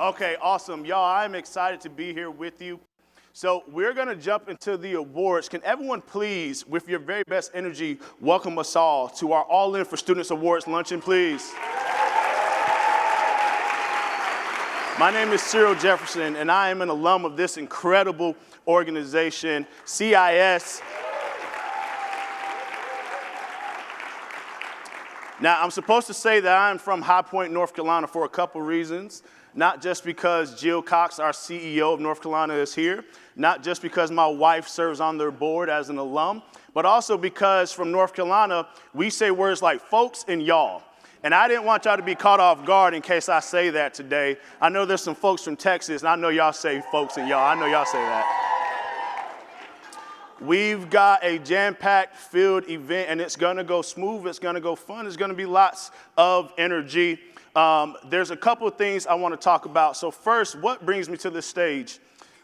Okay, awesome. Y'all, I'm excited to be here with you. So we're going to jump into the awards. Can everyone please, with your very best energy, welcome us all to our All In for Students Awards luncheon, please. My name is Cyril Jefferson, and I am an alum of this incredible organization, CIS. Now, I'm supposed to say that I'm from High Point, North Carolina for a couple reasons. Not just because Jill Cox, our CEO of North Carolina, is here, not just because my wife serves on their board as an alum, but also because from North Carolina, we say words like folks and y'all. And I didn't want y'all to be caught off guard in case I say that today. I know there's some folks from Texas, and I know y'all say folks and y'all. I know y'all say that. We've got a jam-packed filled event, and it's gonna go smooth, it's gonna go fun, there's gonna be lots of energy. There's a couple of things I want to talk about. So first, what brings me to this stage?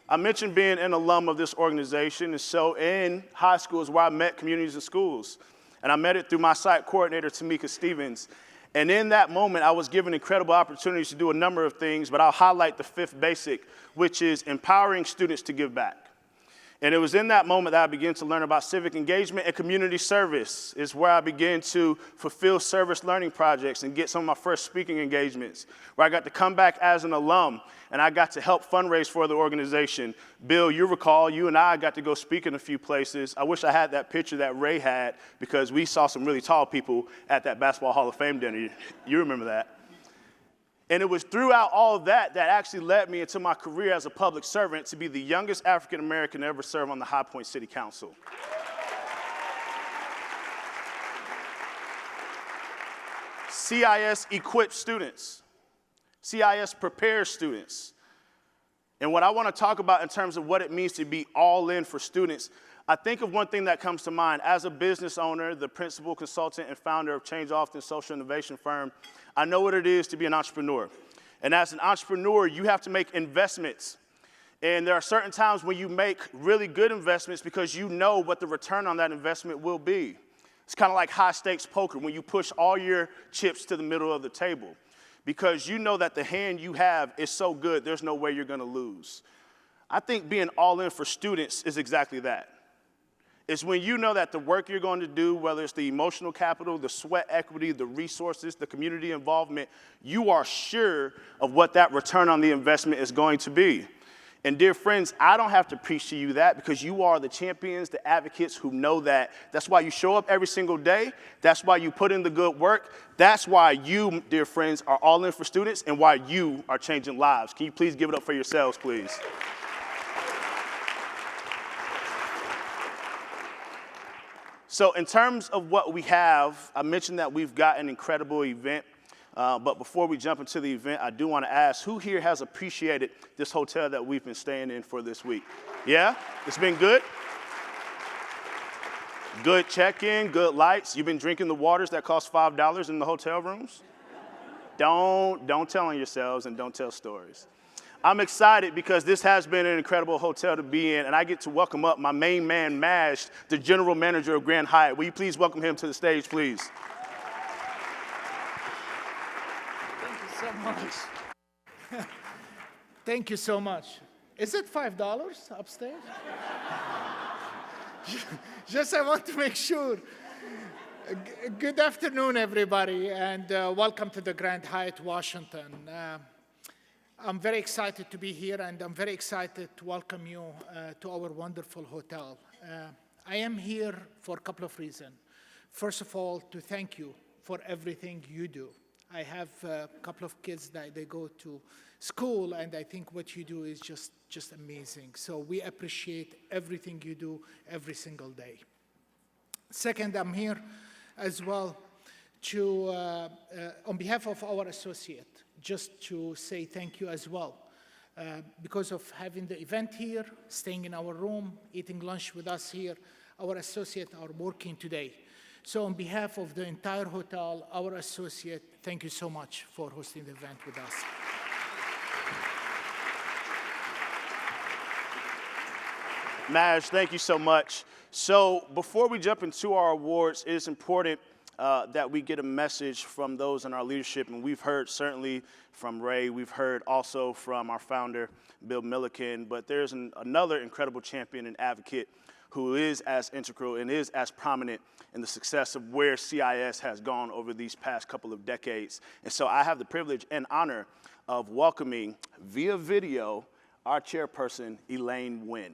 I mentioned being an alum of this organization, and so in high school is where I met communities and schools. And I met it through my site coordinator, Tamika Stevens. And in that moment, I was given incredible opportunities to do a number of things, but I'll highlight the fifth basic, which is empowering students to give back. And it was in that moment that I began to learn about civic engagement and community service. It's where I began to fulfill service learning projects and get some of my first speaking engagements, where I got to come back as an alum and I got to help fundraise for the organization. Bill, you recall, you and I got to go speak in a few places. I wish I had that picture that Ray had because we saw some really tall people at that Basketball Hall of Fame dinner. You remember that. And it was throughout all of that that actually led me into my career as a public servant to be the youngest African American to ever serve on the High Point City Council. CIS equips students. CIS prepares students. And what I want to talk about in terms of what it means to be all in for students, I think of one thing that comes to mind. As a business owner, the principal consultant and founder of Change Often social innovation firm, I know what it is to be an entrepreneur. And as an entrepreneur, you have to make investments. And there are certain times when you make really good investments because you know what the return on that investment will be. It's kind of like high stakes poker when you push all your chips to the middle of the table because you know that the hand you have is so good, there's no way you're going to lose. I think being all in for students is exactly that. It's when you know that the work you're going to do, whether it's the emotional capital, the sweat equity, the resources, the community involvement, you are sure of what that return on the investment is going to be. And dear friends, I don't have to preach to you that because you are the champions, the advocates who know that. That's why you show up every single day. That's why you put in the good work. That's why you, dear friends, are all in for students and why you are changing lives. Can you please give it up for yourselves, please? So in terms of what we have, I mentioned that we've got an incredible event. But before we jump into the event, I do want to ask, who here has appreciated this hotel that we've been staying in for this week? Yeah? It's been good? Good check-in, good lights. You've been drinking the waters that cost $5 in the hotel rooms? Don't tell on yourselves and don't tell stories. I'm excited because this has been an incredible hotel to be in, and I get to welcome up my main man, Mash, the general manager of Grand Hyatt. Will you please welcome him to the stage, please? Thank you so much. Thank you so much. Is it $5 upstairs? Just I want to make sure. Good afternoon, everybody, and welcome to the Grand Hyatt, Washington. I'm very excited to be here, and I'm very excited to welcome you to our wonderful hotel. I am here for a couple of reasons. First of all, to thank you for everything you do. I have a couple of kids that they go to school, and I think what you do is just amazing. So we appreciate everything you do every single day. Second, I'm here as well to, on behalf of our associate, just to say thank you as well. Because of having the event here, staying in our room, eating lunch with us here, our associates are working today. So on behalf of the entire hotel, our associate, thank you so much for hosting the event with us. Maj, thank you so much. So before we jump into our awards, it is important that we get a message from those in our leadership. And we've heard certainly from Ray, we've heard also from our founder, Bill Milliken, but there's another incredible champion and advocate who is as integral and is as prominent in the success of where CIS has gone over these past couple of decades. And so I have the privilege and honor of welcoming via video our chairperson, Elaine Nguyen.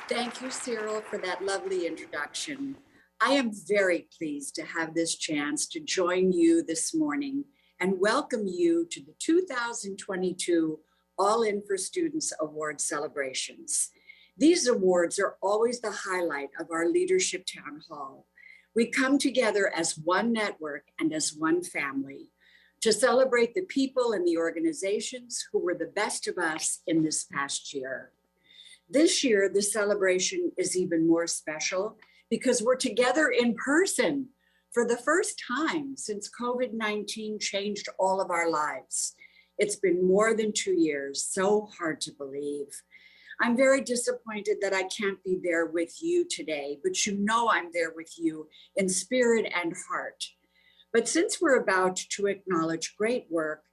Thank you, Cyril, for that lovely introduction. I am very pleased to have this chance to join you this morning and welcome you to the 2022 All In for Students Award celebrations. These awards are always the highlight of our leadership town hall. We come together as one network and as one family to celebrate the people and the organizations who were the best of us in this past year. This year, the celebration is even more special because we're together in person for the first time since COVID-19 changed all of our lives. It's been more than 2 years, so hard to believe. I'm very disappointed that I can't be there with you today, but you know I'm there with you in spirit and heart. But since we're about to acknowledge great work,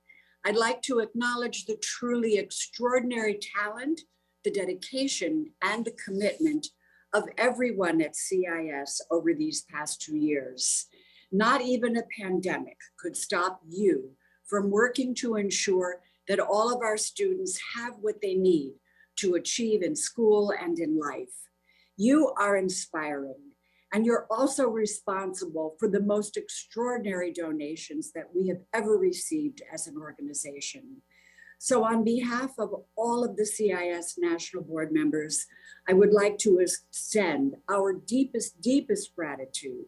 I'd like to acknowledge the truly extraordinary talent, the dedication, and the commitment of everyone at CIS over these past 2 years. Not even a pandemic could stop you from working to ensure that all of our students have what they need to achieve in school and in life. You are inspiring, and you're also responsible for the most extraordinary donations that we have ever received as an organization. So on behalf of all of the CIS National Board members, I would like to extend our deepest, deepest gratitude.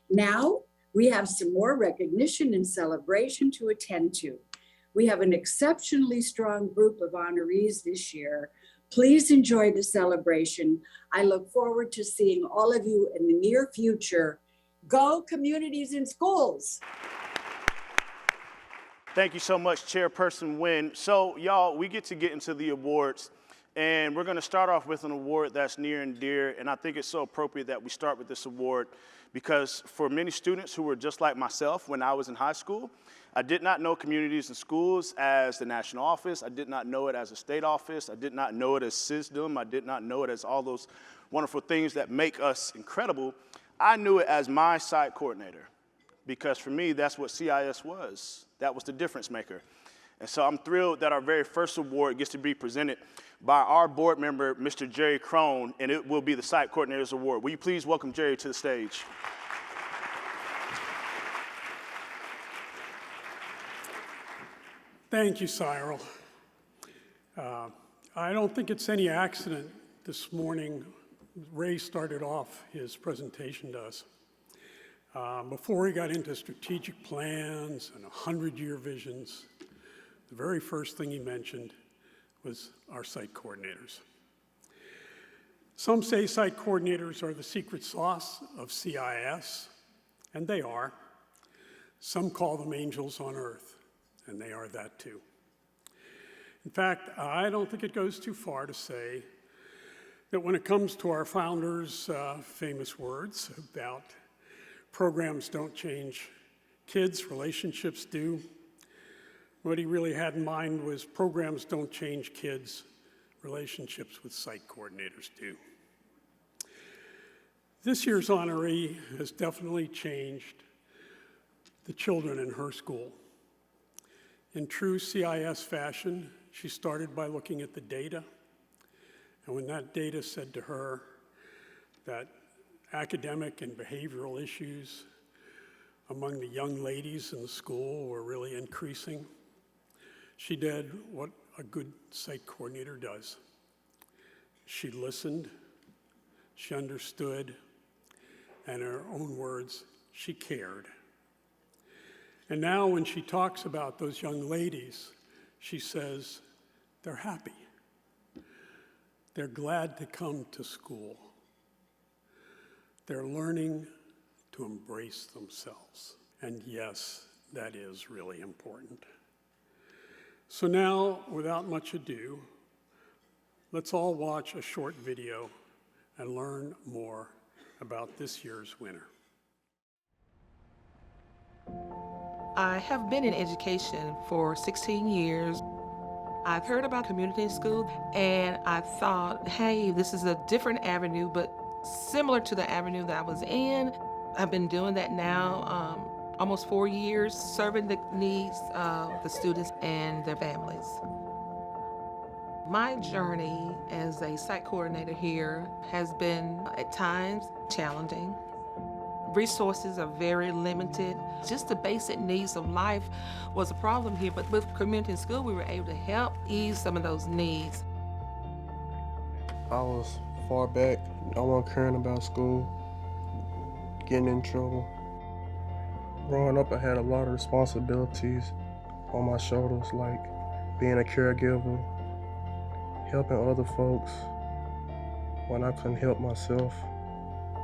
Now, we have some more recognition and celebration to attend to. We have an exceptionally strong group of honorees this year. Please enjoy the celebration. I look forward to seeing all of you in the near future. Go communities and schools. Thank you so much, Chairperson Nguyen. So y'all, we get into the awards, and we're gonna start off with an award that's near and dear, and I think it's so appropriate that we start with this award because for many students who were just like myself when I was in high school, I did not know communities and schools as the national office. I did not know it as a state office. I did not know it as SISDM. I did not know it as all those wonderful things that make us incredible. I knew it as my site coordinator because for me, that's what CIS was. That was the difference maker. And so I'm thrilled that our very first award gets to be presented by our board member, Mr. Jerry Crone, and it will be the Site Coordinators Award. Will you please welcome Jerry to the stage? Thank you, Cyril. I don't think it's any accident this morning Ray started off his presentation to us. Before he got into strategic plans and 100-year visions, the very first thing he mentioned was our site coordinators. Some say site coordinators are the secret sauce of CIS, and they are. Some call them angels on earth, and they are that too. In fact, I don't think it goes too far to say that when it comes to our founders' famous words about programs don't change kids, relationships do, what he really had in mind was programs don't change kids, relationships with site coordinators do. This year's honoree has definitely changed the children in her school. In true CIS fashion, she started by looking at the data, and when that data said to her that academic and behavioral issues among the young ladies in the school were really increasing, she did what a good site coordinator does. She listened, she understood, and in her own words, she cared. And now when she talks about those young ladies, she says they're happy. They're glad to come to school. They're learning to embrace themselves. And yes, that is really important. So now, without much ado, let's all watch a short video and learn more about this year's winner. I have been in education for 16 years. I've heard about community school and I thought, hey, this is a different avenue, but similar to the avenue that I was in. I've been doing that now almost 4 years, serving the needs of the students and their families. My journey as a site coordinator here has been at times challenging. Resources are very limited. Just the basic needs of life was a problem here, but with community and school, we were able to help ease some of those needs. I was far back. I wasn't caring about school, getting in trouble. Growing up, I had a lot of responsibilities on my shoulders, like being a caregiver, helping other folks when I couldn't help myself.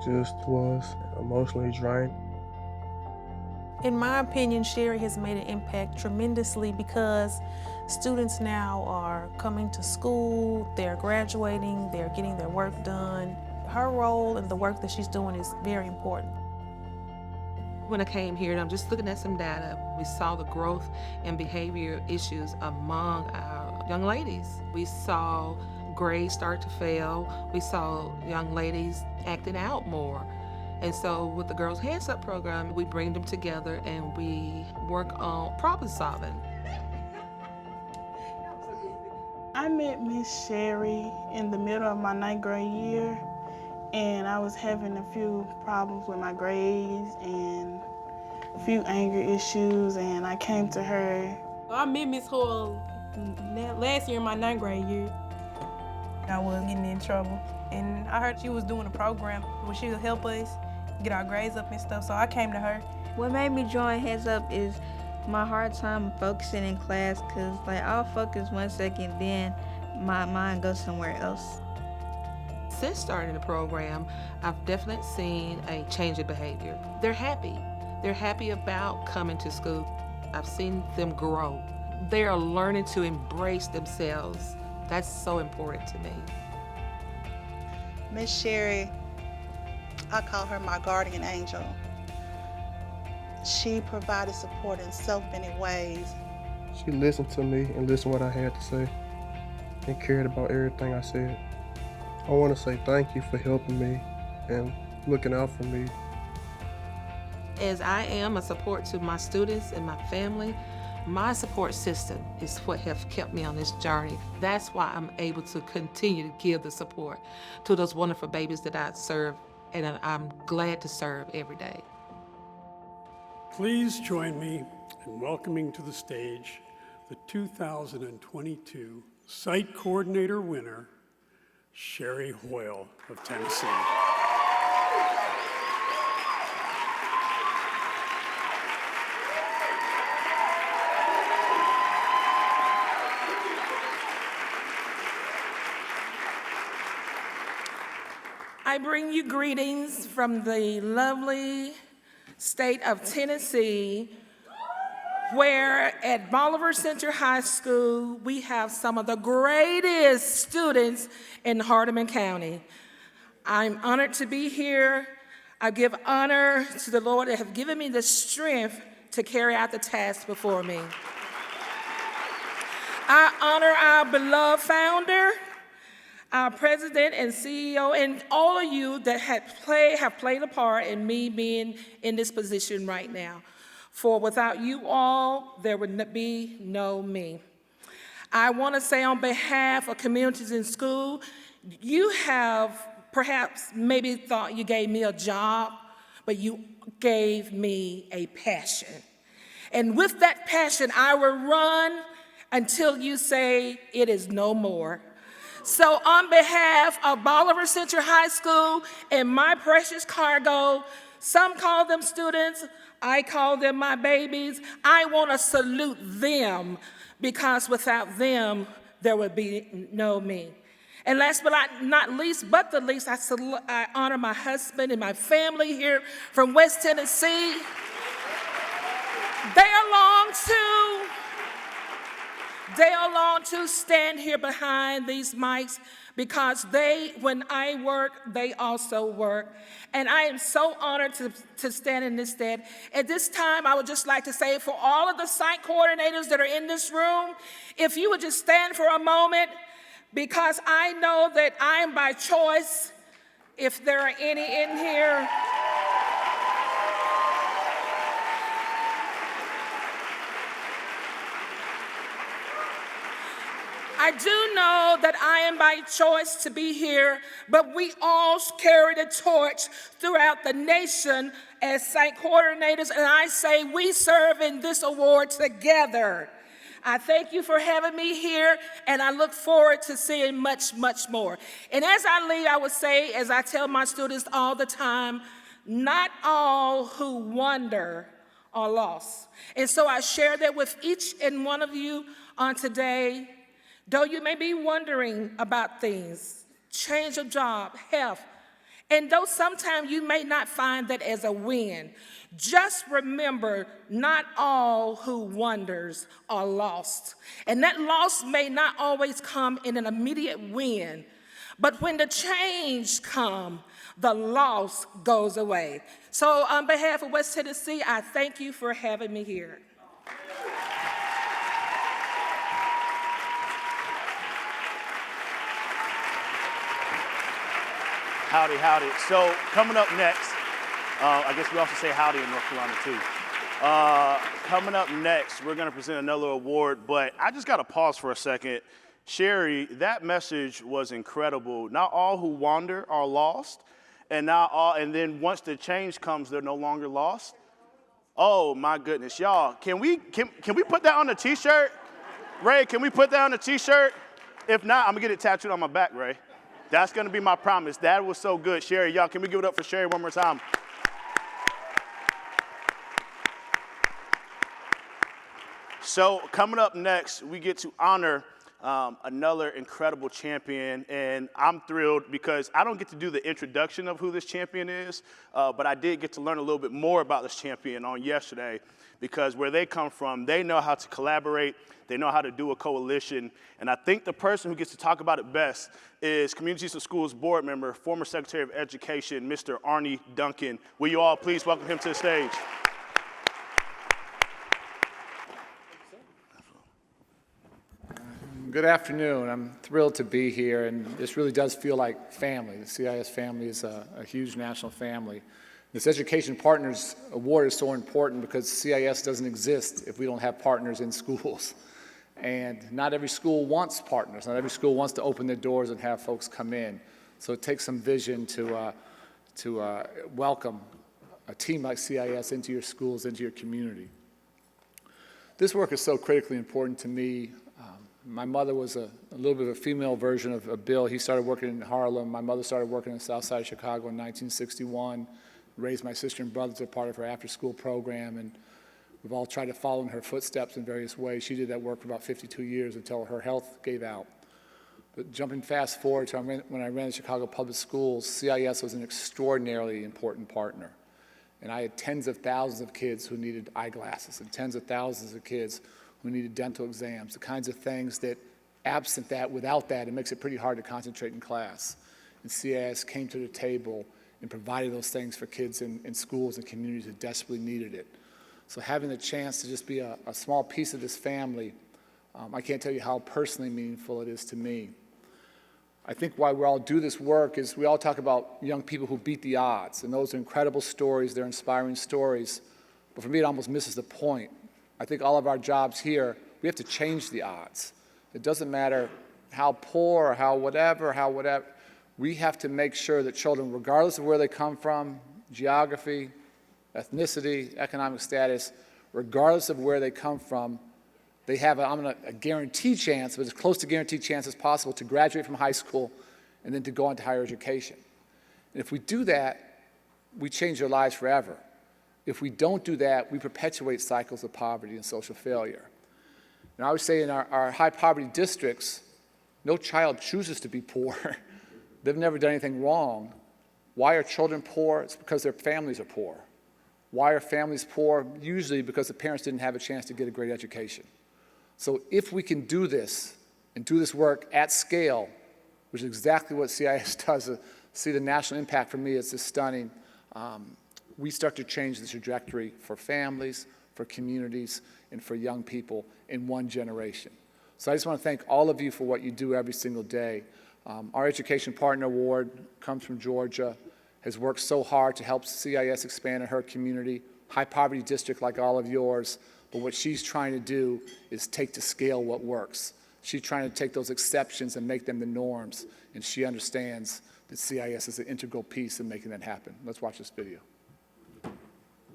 Just was emotionally drained. In my opinion, Sherry has made an impact tremendously because students now are coming to school, they're graduating, they're getting their work done. Her role and the work that she's doing is very important. When I came here, and I'm just looking at some data, we saw the growth in behavior issues among our young ladies. We saw grades start to fail. We saw young ladies acting out more. And so with the Girls Hands Up program, we bring them together and we work on problem solving. I met Miss Sherry in the middle of my 9th grade year, and I was having a few problems with my grades and a few anger issues, and I came to her. I met Miss Hoyle last year in my 9th grade year. I was getting in trouble, and I heard she was doing a program where she would help us get our grades up and stuff, so I came to her. What made me join Heads Up is my hard time focusing in class, because like I'll focus 1 second, then my mind goes somewhere else. Since starting the program, I've definitely seen a change in behavior. They're happy. They're happy about coming to school. I've seen them grow. They are learning to embrace themselves. That's so important to me. Miss Sherry, I call her my guardian angel. She provided support in so many ways. She listened to me and listened to what I had to say and cared about everything I said. I want to say thank you for helping me and looking out for me. As I am a support to my students and my family, my support system is what has kept me on this journey. That's why I'm able to continue to give the support to those wonderful babies that I serve, and I'm glad to serve every day. Please join me in welcoming to the stage the 2022 Site Coordinator winner, Sherry Hoyle of Tennessee. I bring you greetings from the lovely state of Tennessee, where at Bolivar Central High School, we have some of the greatest students in Hardeman County. I'm honored to be here. I give honor to the Lord that have given me the strength to carry out the task before me. I honor our beloved founder, our president and CEO, and all of you that have played a part in me being in this position right now. For without you all, there would be no me. I want to say on behalf of communities in school, you have perhaps maybe thought you gave me a job, but you gave me a passion. And with that passion, I will run until you say it is no more. So on behalf of Bolivar Central High School and my precious cargo, some call them students, I call them my babies, I want to salute them, because without them, there would be no me. And last but not least, I honor my husband and my family here from West Tennessee. They along to stand here behind these mics because when I work, they also work. And I am so honored to stand in this stead. At this time, I would just like to say for all of the site coordinators that are in this room, if you would just stand for a moment, because I know that I am by choice, if there are any in here. I do know that I am by choice to be here, but we all carry the torch throughout the nation as site coordinators, and I say we serve in this award together. I thank you for having me here, and I look forward to seeing much, much more. And as I leave, I would say, as I tell my students all the time, not all who wonder are lost. And so I share that with each and one of you on today. Though you may be wondering about things, change of job, health, and though sometimes you may not find that as a win, just remember, not all who wonders are lost. And that loss may not always come in an immediate win, but when the change comes, the loss goes away. So on behalf of West Tennessee, I thank you for having me here. Howdy, howdy. So coming up next, I guess we also say howdy in North Carolina too. Coming up next, we're gonna present another award, but I just gotta pause for a second. Sherry, that message was incredible. Not all who wander are lost, and then once the change comes, they're no longer lost. Oh my goodness, y'all, can we put that on a t-shirt? Ray, can we put that on a t-shirt? If not, I'm gonna get it tattooed on my back, Ray. That's gonna be my promise. That was so good. Sherry, y'all, can we give it up for Sherry one more time? So coming up next, we get to honor another incredible champion, and I'm thrilled because I don't get to do the introduction of who this champion is, but I did get to learn a little bit more about this champion on yesterday, because where they come from, they know how to collaborate, they know how to do a coalition, and I think the person who gets to talk about it best is Communities of Schools board member, former Secretary of Education, Mr. Arnie Duncan. Will you all please welcome him to the stage? Good afternoon. I'm thrilled to be here, and this really does feel like family. The CIS family is a huge national family. This Education Partners Award is so important because CIS doesn't exist if we don't have partners in schools. And not every school wants partners. Not every school wants to open their doors and have folks come in. So it takes some vision to welcome a team like CIS into your schools, into your community. This work is so critically important to me. My mother was a little bit of a female version of Bill. He started working in Harlem. My mother started working in the south side of Chicago in 1961, raised my sister and brothers as part of her after-school program, and we've all tried to follow in her footsteps in various ways. She did that work for about 52 years until her health gave out. But jumping fast forward to when I ran the Chicago Public Schools, CIS was an extraordinarily important partner. And I had tens of thousands of kids who needed eyeglasses and tens of thousands of kids who needed dental exams, the kinds of things that, absent that, without that, it makes it pretty hard to concentrate in class. And CIS came to the table and provided those things for kids in schools and communities that desperately needed it. So having the chance to just be a small piece of this family, I can't tell you how personally meaningful it is to me. I think why we all do this work is we all talk about young people who beat the odds, and those are incredible stories, they're inspiring stories, but for me it almost misses the point. I think all of our jobs here, we have to change the odds. It doesn't matter how poor or how whatever, we have to make sure that children, regardless of where they come from, geography, ethnicity, economic status, regardless of where they come from, they have a guaranteed chance, but as close to guaranteed chance as possible to graduate from high school and then to go on to higher education. And if we do that, we change their lives forever. If we don't do that, we perpetuate cycles of poverty and social failure. And I would say in our high poverty districts, no child chooses to be poor. They've never done anything wrong. Why are children poor? It's because their families are poor. Why are families poor? Usually because the parents didn't have a chance to get a great education. So if we can do this and do this work at scale, which is exactly what CIS does. See the national impact for me is just stunning. We start to change the trajectory for families, for communities, and for young people in one generation. So I just want to thank all of you for what you do every single day. Our Education Partner Award comes from Georgia, has worked so hard to help CIS expand in her community, high poverty district like all of yours, but what she's trying to do is take to scale what works. She's trying to take those exceptions and make them the norms, and she understands that CIS is an integral piece in making that happen. Let's watch this video.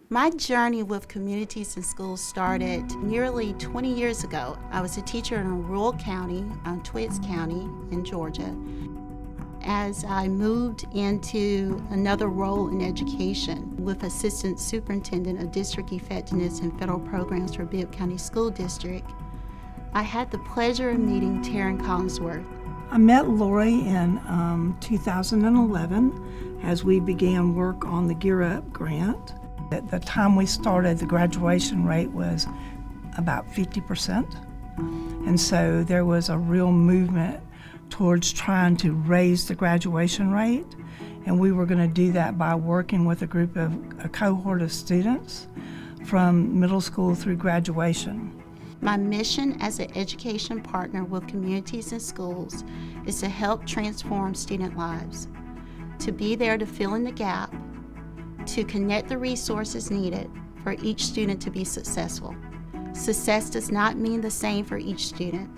My journey with communities and schools started nearly 20 years ago. I was a teacher in a rural county, Twiggs County in Georgia. As I moved into another role in education with Assistant Superintendent of District Effectiveness and Federal Programs for Bibb County School District, I had the pleasure of meeting Taryn Collinsworth. I met Lori in 2011 as we began work on the Gear Up grant. At the time we started, the graduation rate was about 50%. And so there was a real movement towards trying to raise the graduation rate. And we were going to do that by working with a cohort of students from middle school through graduation. My mission as an education partner with communities and schools is to help transform student lives, to be there to fill in the gap, to connect the resources needed for each student to be successful. Success does not mean the same for each student.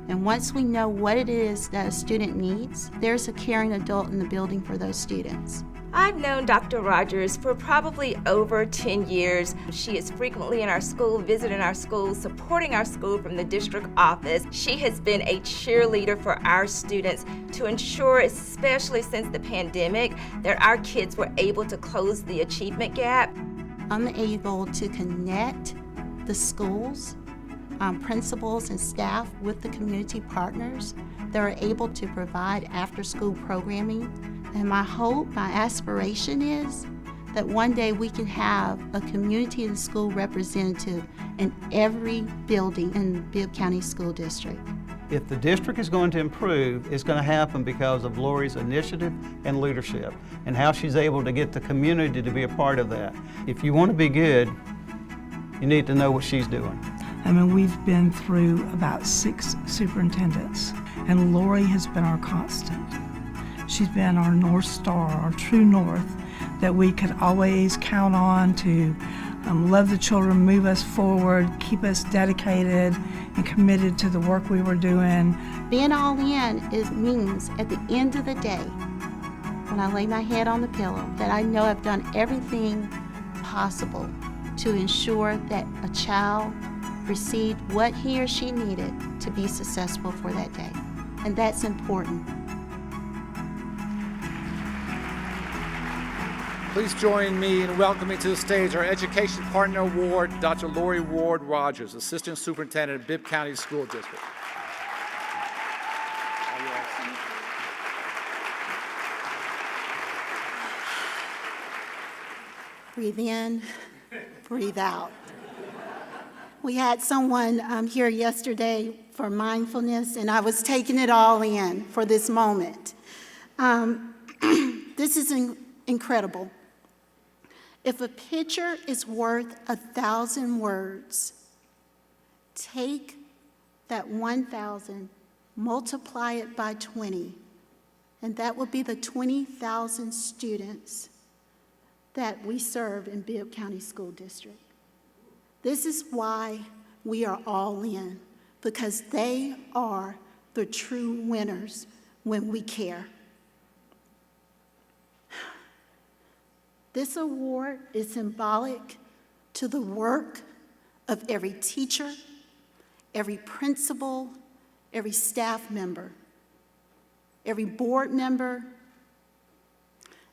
And once we know what it is that a student needs, there's a caring adult in the building for those students. I've known Dr. Rogers for probably over 10 years. She is frequently in our school, visiting our school, supporting our school from the district office. She has been a cheerleader for our students to ensure, especially since the pandemic, that our kids were able to close the achievement gap. I'm able to connect the schools, principals and staff with the community partners that are able to provide after-school programming. And my hope, my aspiration is that one day we can have a community and school representative in every building in the Bibb County School District. If the district is going to improve, it's going to happen because of Lori's initiative and leadership and how she's able to get the community to be a part of that. If you want to be good, you need to know what she's doing. I mean, we've been through about 6 superintendents, and Lori has been our constant. She's been our North Star, our true north, that we could always count on to love the children, move us forward, keep us dedicated and committed to the work we were doing. Being all in means at the end of the day, when I lay my head on the pillow, that I know I've done everything possible to ensure that a child received what he or she needed to be successful for that day. And that's important. Please join me in welcoming to the stage our Education Partner Award, Dr. Lori Ward Rogers, Assistant Superintendent of Bibb County School District. Breathe in, breathe out. We had someone here yesterday for mindfulness, and I was taking it all in for this moment. This is incredible. If a picture is worth 1,000 words, take that 1,000, multiply it by 20, and that will be the 20,000 students that we serve in Bibb County School District. This is why we are all in, because they are the true winners when we care. This award is symbolic to the work of every teacher, every principal, every staff member, every board member,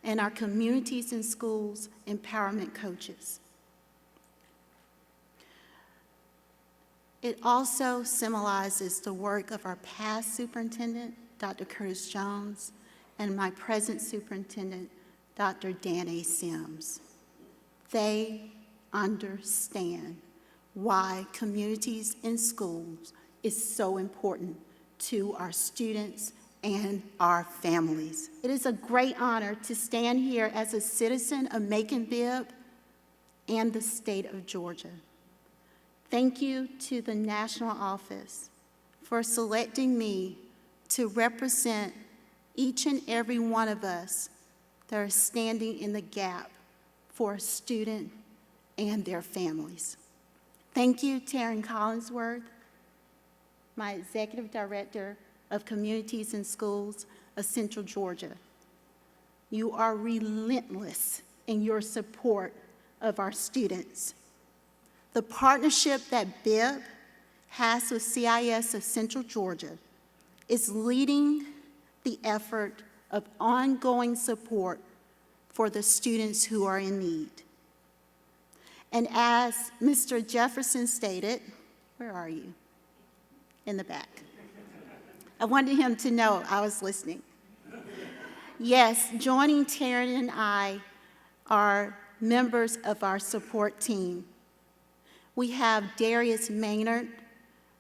and our communities and schools empowerment coaches. It also symbolizes the work of our past superintendent, Dr. Curtis Jones, and my present superintendent, Dr. Dan A. Sims. They understand why communities and schools is so important to our students and our families. It is a great honor to stand here as a citizen of Macon-Bibb and the state of Georgia. Thank you to the national office for selecting me to represent each and every one of us that are standing in the gap for a student and their families. Thank you, Taryn Collinsworth, my Executive Director of Communities and Schools of Central Georgia. You are relentless in your support of our students. The partnership that Bibb has with CIS of Central Georgia is leading the effort of ongoing support for the students who are in need. And as Mr. Jefferson stated, where are you? In the back. I wanted him to know I was listening. Yes, joining Taryn and I are members of our support team. We have Darius Maynard,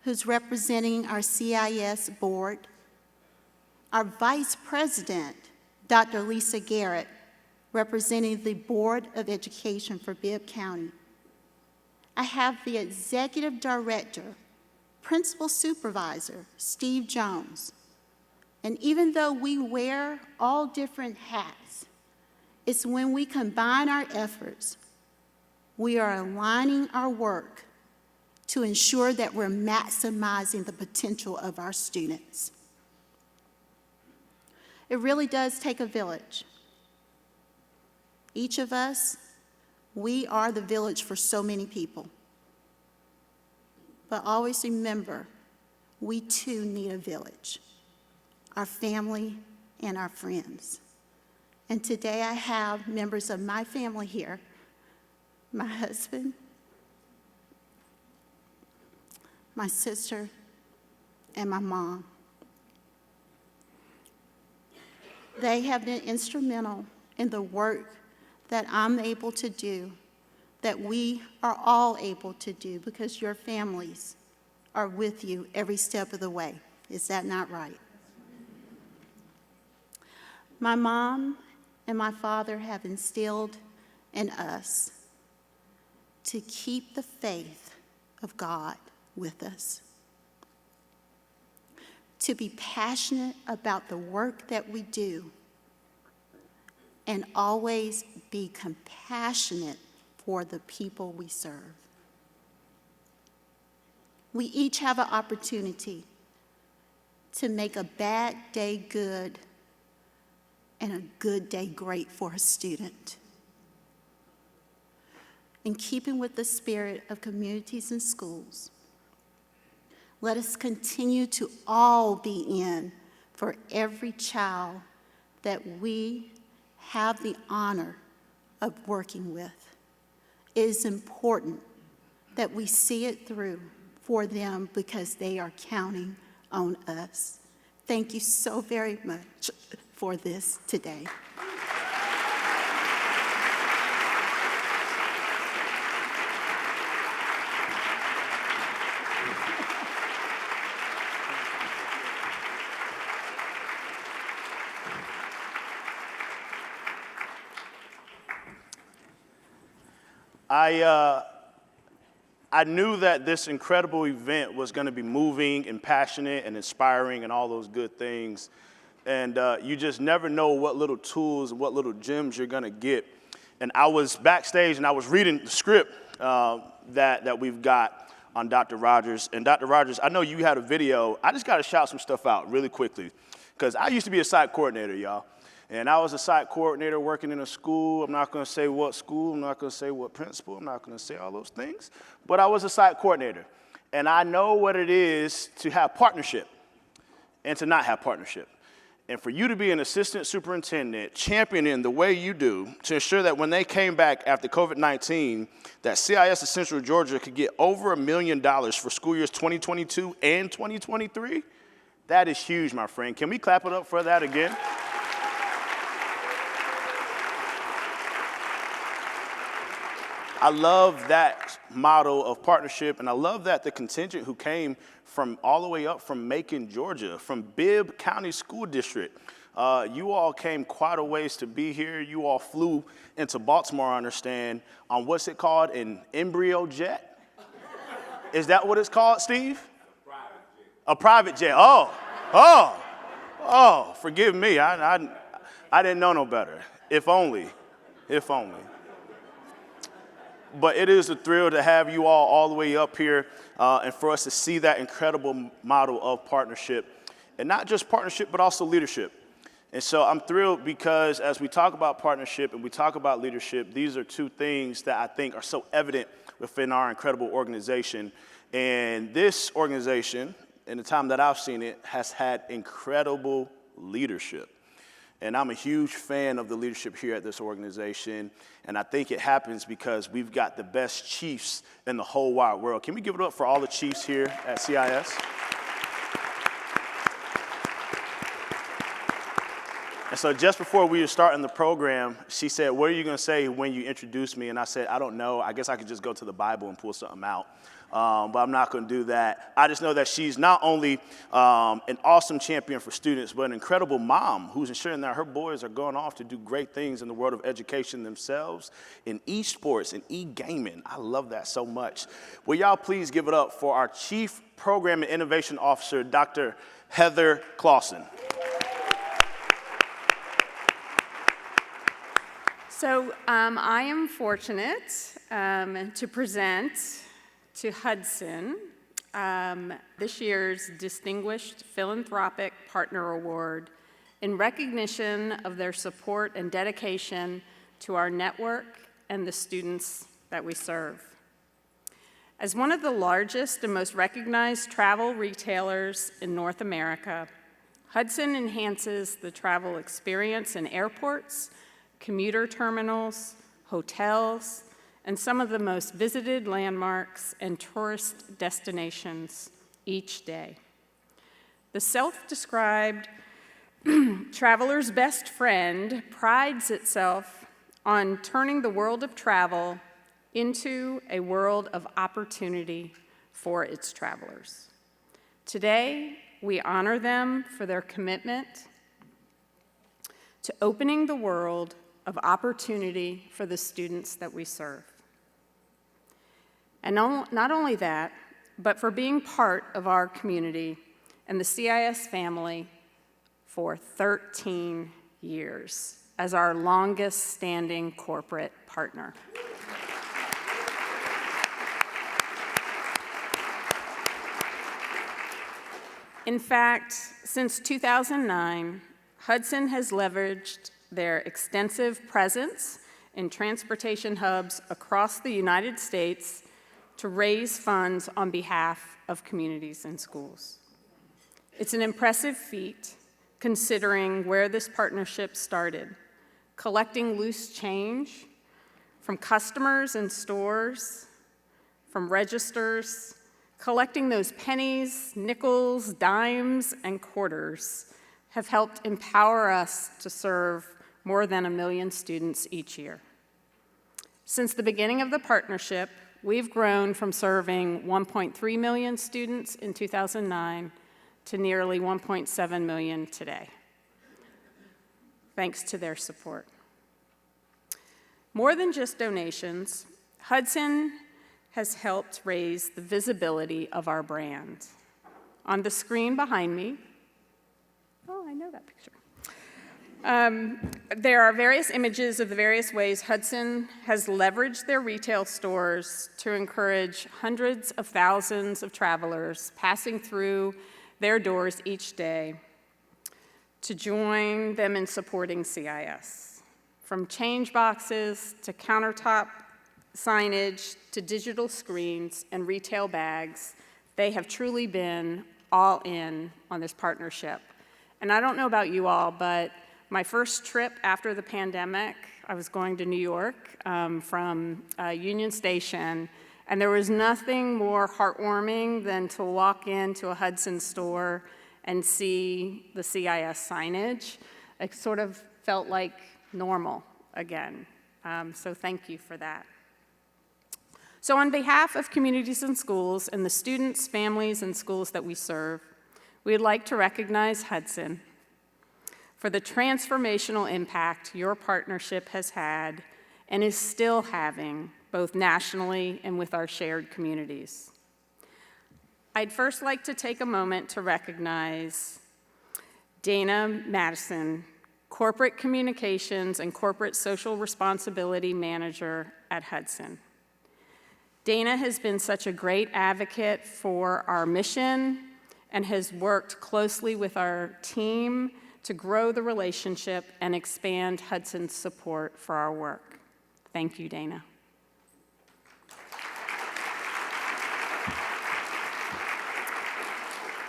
who's representing our CIS board. Our Vice President, Dr. Lisa Garrett, representing the Board of Education for Bibb County. I have the Executive Director, Principal Supervisor, Steve Jones. And even though we wear all different hats, it's when we combine our efforts, we are aligning our work to ensure that we're maximizing the potential of our students. It really does take a village. Each of us, we are the village for so many people. But always remember, we too need a village, our family and our friends. And today I have members of my family here, my husband, my sister, and my mom. They have been instrumental in the work that I'm able to do, that we are all able to do, because your families are with you every step of the way. Is that not right? My mom and my father have instilled in us to keep the faith of God with us, to be passionate about the work that we do, and always be compassionate for the people we serve. We each have an opportunity to make a bad day good and a good day great for a student. In keeping with the spirit of communities and schools, let us continue to all be in for every child that we have the honor of working with. It is important that we see it through for them because they are counting on us. Thank you so very much for this today. I knew that this incredible event was going to be moving and passionate and inspiring and all those good things. And you just never know what little tools and what little gems you're going to get. And I was backstage and I was reading the script that we've got on Dr. Rogers. And Dr. Rogers, I know you had a video. I just got to shout some stuff out really quickly, because I used to be a site coordinator, y'all. And I was a site coordinator working in a school. I'm not going to say what school. I'm not going to say what principal. I'm not going to say all those things. But I was a site coordinator. And I know what it is to have partnership and to not have partnership. And for you to be an assistant superintendent championing the way you do to ensure that when they came back after COVID-19, that CIS of Central Georgia could get over $1 million for school years 2022 and 2023, that is huge, my friend. Can we clap it up for that again? I love that model of partnership, and I love that the contingent who came from all the way up from Macon, Georgia, from Bibb County School District, you all came quite a ways to be here. You all flew into Baltimore, I understand, on what's it called, an embryo jet? Is that what it's called, Steve? A private jet. Oh, forgive me. I didn't know no better. If only. But it is a thrill to have you all the way up here and for us to see that incredible model of partnership. And not just partnership, but also leadership. And so I'm thrilled because as we talk about partnership and we talk about leadership, these are two things that I think are so evident within our incredible organization. And this organization, in the time that I've seen it, has had incredible leadership. And I'm a huge fan of the leadership here at this organization. And I think it happens because we've got the best chiefs in the whole wide world. Can we give it up for all the chiefs here at CIS? And so just before we were starting the program, she said, what are you going to say when you introduce me? And I said, I don't know. I guess I could just go to the Bible and pull something out. But I'm not going to do that. I just know that she's not only an awesome champion for students, but an incredible mom who's ensuring that her boys are going off to do great things in the world of education themselves, in esports and e-gaming. I love that so much. Will y'all please give it up for our Chief Program and Innovation Officer, Dr. Heather Clausen. So I am fortunate to present to Hudson this year's Distinguished Philanthropic Partner Award in recognition of their support and dedication to our network and the students that we serve. As one of the largest and most recognized travel retailers in North America, Hudson enhances the travel experience in airports, commuter terminals, hotels, and some of the most visited landmarks and tourist destinations each day. The self-described traveler's best friend prides itself on turning the world of travel into a world of opportunity for its travelers. Today, we honor them for their commitment to opening the world of opportunity for the students that we serve. And not only that, but for being part of our community and the CIS family for 13 years as our longest standing corporate partner. In fact, since 2009, Hudson has leveraged their extensive presence in transportation hubs across the United States to raise funds on behalf of communities and schools. It's an impressive feat considering where this partnership started, collecting loose change from customers and stores, from registers, collecting those pennies, nickels, dimes, and quarters have helped empower us to serve more than 1 million students each year. Since the beginning of the partnership, we've grown from serving 1.3 million students in 2009 to nearly 1.7 million today, thanks to their support. More than just donations, Hudson has helped raise the visibility of our brand. On the screen behind me, oh, I know that picture. There are various images of the various ways Hudson has leveraged their retail stores to encourage hundreds of thousands of travelers passing through their doors each day to join them in supporting CIS. From change boxes to countertop signage to digital screens and retail bags, they have truly been all in on this partnership. And I don't know about you all, but my first trip after the pandemic, I was going to New York from Union Station, and there was nothing more heartwarming than to walk into a Hudson store and see the CIS signage. It sort of felt like normal again. So thank you for that. So on behalf of Communities and Schools and the students, families, and schools that we serve, we'd like to recognize Hudson for the transformational impact your partnership has had and is still having, both nationally and with our shared communities. I'd first like to take a moment to recognize Dana Madison, Corporate Communications and Corporate Social Responsibility Manager at Hudson. Dana has been such a great advocate for our mission and has worked closely with our team to grow the relationship and expand Hudson's support for our work. Thank you, Dana.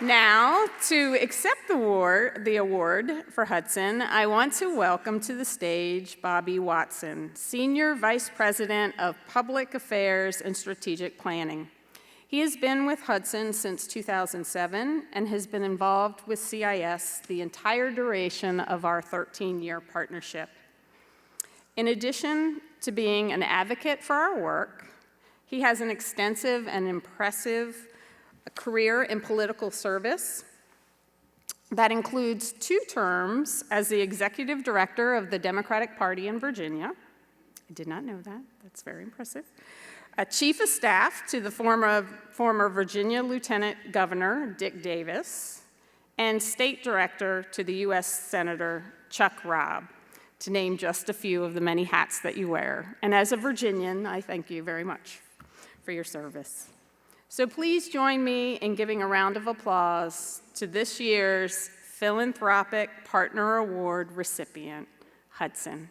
Now, to accept the award for Hudson, I want to welcome to the stage Bobby Watson, Senior Vice President of Public Affairs and Strategic Planning. He has been with Hudson since 2007 and has been involved with CIS the entire duration of our 13-year partnership. In addition to being an advocate for our work, he has an extensive and impressive career in political service that includes 2 terms as the executive director of the Democratic Party in Virginia. I did not know that. That's very impressive. A chief of staff to the former Virginia Lieutenant Governor Dick Davis, and state director to the U.S. Senator Chuck Robb, to name just a few of the many hats that you wear. And as a Virginian, I thank you very much for your service. So please join me in giving a round of applause to this year's Philanthropic Partner Award recipient, Hudson.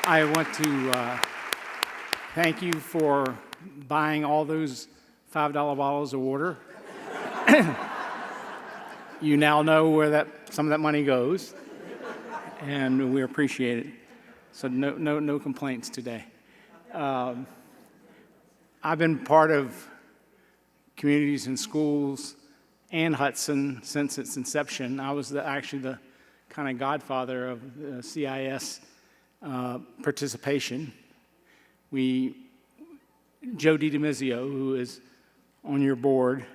I want to thank you for buying all those $5 bottles of water. You now know where some of that money goes, and we appreciate it. So no complaints today. I've been part of Communities and Schools and Hudson since its inception. I was actually the kind of godfather of CIS participation. Joe DiDomizio, who is on your board,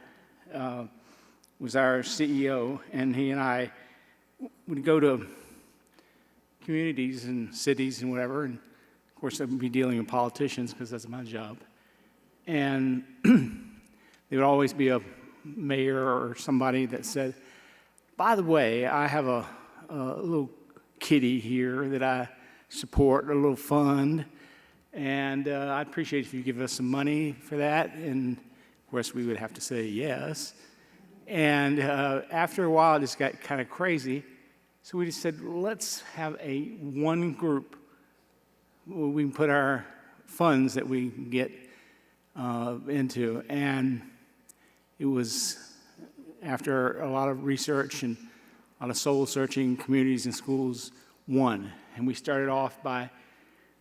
was our CEO, and he and I would go to communities and cities and whatever, and of course I'd be dealing with politicians because that's my job. And there would always be a mayor or somebody that said, by the way, I have a little kitty here that I support, a little fund, and I'd appreciate if you give us some money for that. And of course we would have to say yes. And after a while it just got kind of crazy. So we just said, let's have one group where we can put our funds that we get into. And it was after a lot of research and a lot of soul searching, Communities and Schools won. And we started off by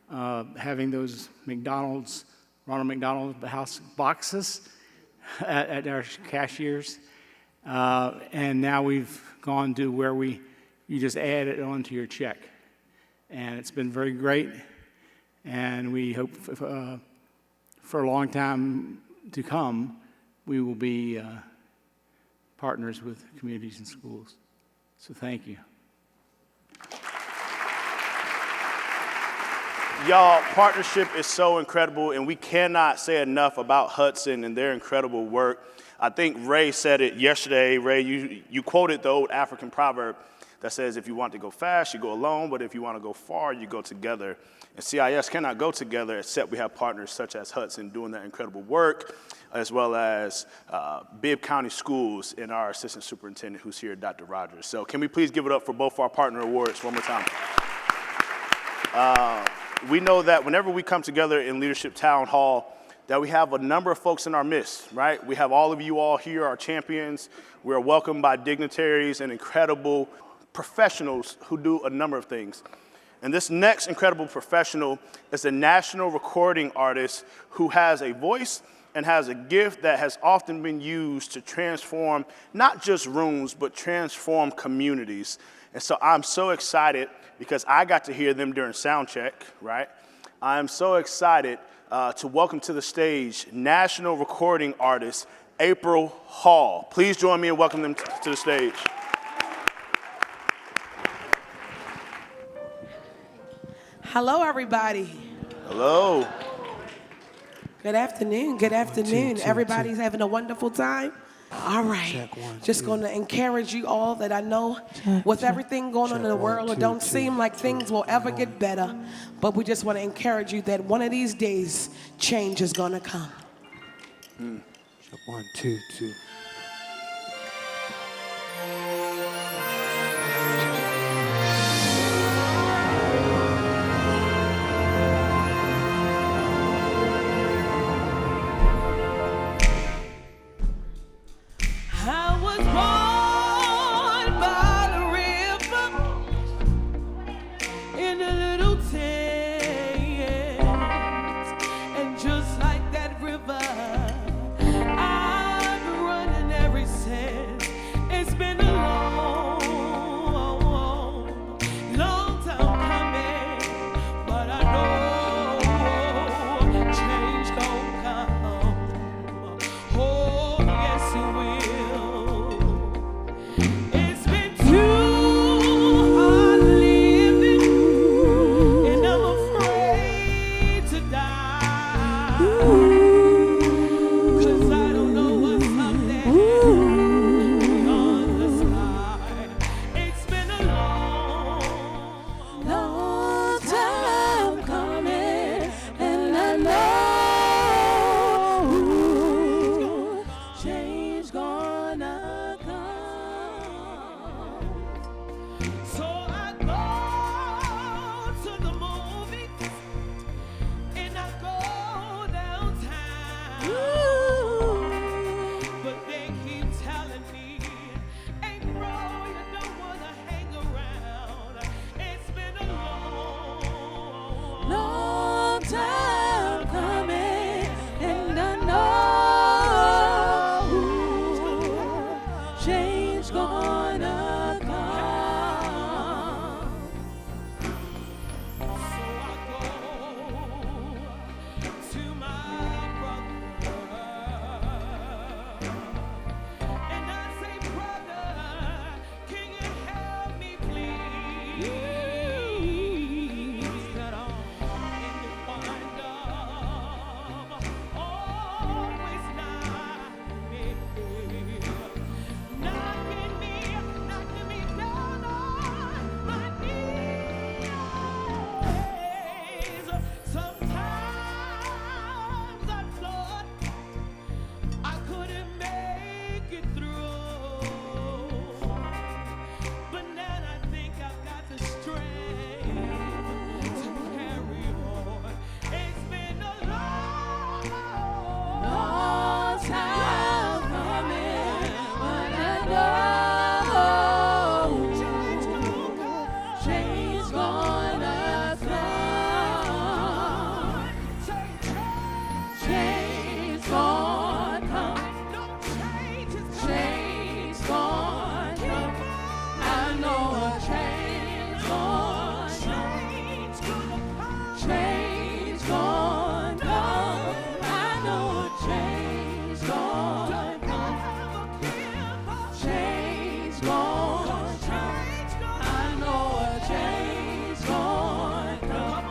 having those Ronald McDonald House boxes at our cashiers. And now we've gone to where you just add it onto your check. And it's been very great. And we hope for a long time to come, we will be partners with Communities and Schools. So thank you. Y'all, partnership is so incredible, and we cannot say enough about Hudson and their incredible work. I think Ray said it yesterday. Ray, you quoted the old African proverb that says, if you want to go fast, you go alone, but if you want to go far, you go together. And CIS cannot go together except we have partners such as Hudson doing that incredible work, as well as Bibb County Schools and our assistant superintendent who's here, Dr. Rogers. So can we please give it up for both our partner awards one more time? We know that whenever we come together in Leadership Town Hall, that we have a number of folks in our midst, right? We have all of you all here, our champions. We are welcomed by dignitaries and incredible professionals who do a number of things. And this next incredible professional is a national recording artist who has a voice and has a gift that has often been used to transform not just rooms, but transform communities. And so I'm so excited because I got to hear them during sound check, right? I'm so excited to welcome to the stage national recording artist, April Hall. Please join me in welcoming them to the stage. Hello, everybody. Hello. Good afternoon. Good afternoon. Everybody's having a wonderful time? All right. Just going to encourage you all that I know with everything going on in the world, it don't seem like things will ever get better. But we just want to encourage you that one of these days, change is going to come. 1, 2, 2. I was born by the river in a little tent, and just like that river, I've been running ever since. It's been a long, long time coming, but I know change gon' come. Oh, yes, it will. It's been too hard living, and I'm afraid to die, 'cause I don't know what's up there on the side. It's been a long, long time coming, and I know change gonna come. So I go to the movies and I go downtown, but they keep telling me, hey bro, you don't wanna hang around. It's been a long, long time coming, and I know change gonna come. So I go to my brother and I say, brother, can you help me please? That I'm in the wind up always knocking me down on my knees. Sometimes I thought I couldn't make it through, but now I think I've got the strength to carry on. It's been a long, long time coming, but I know change gonna come. Change gonna come. Change gonna come. I know a change gonna come. Change gonna come. I know a change gonna come. Change gonna come. I know a change gonna come.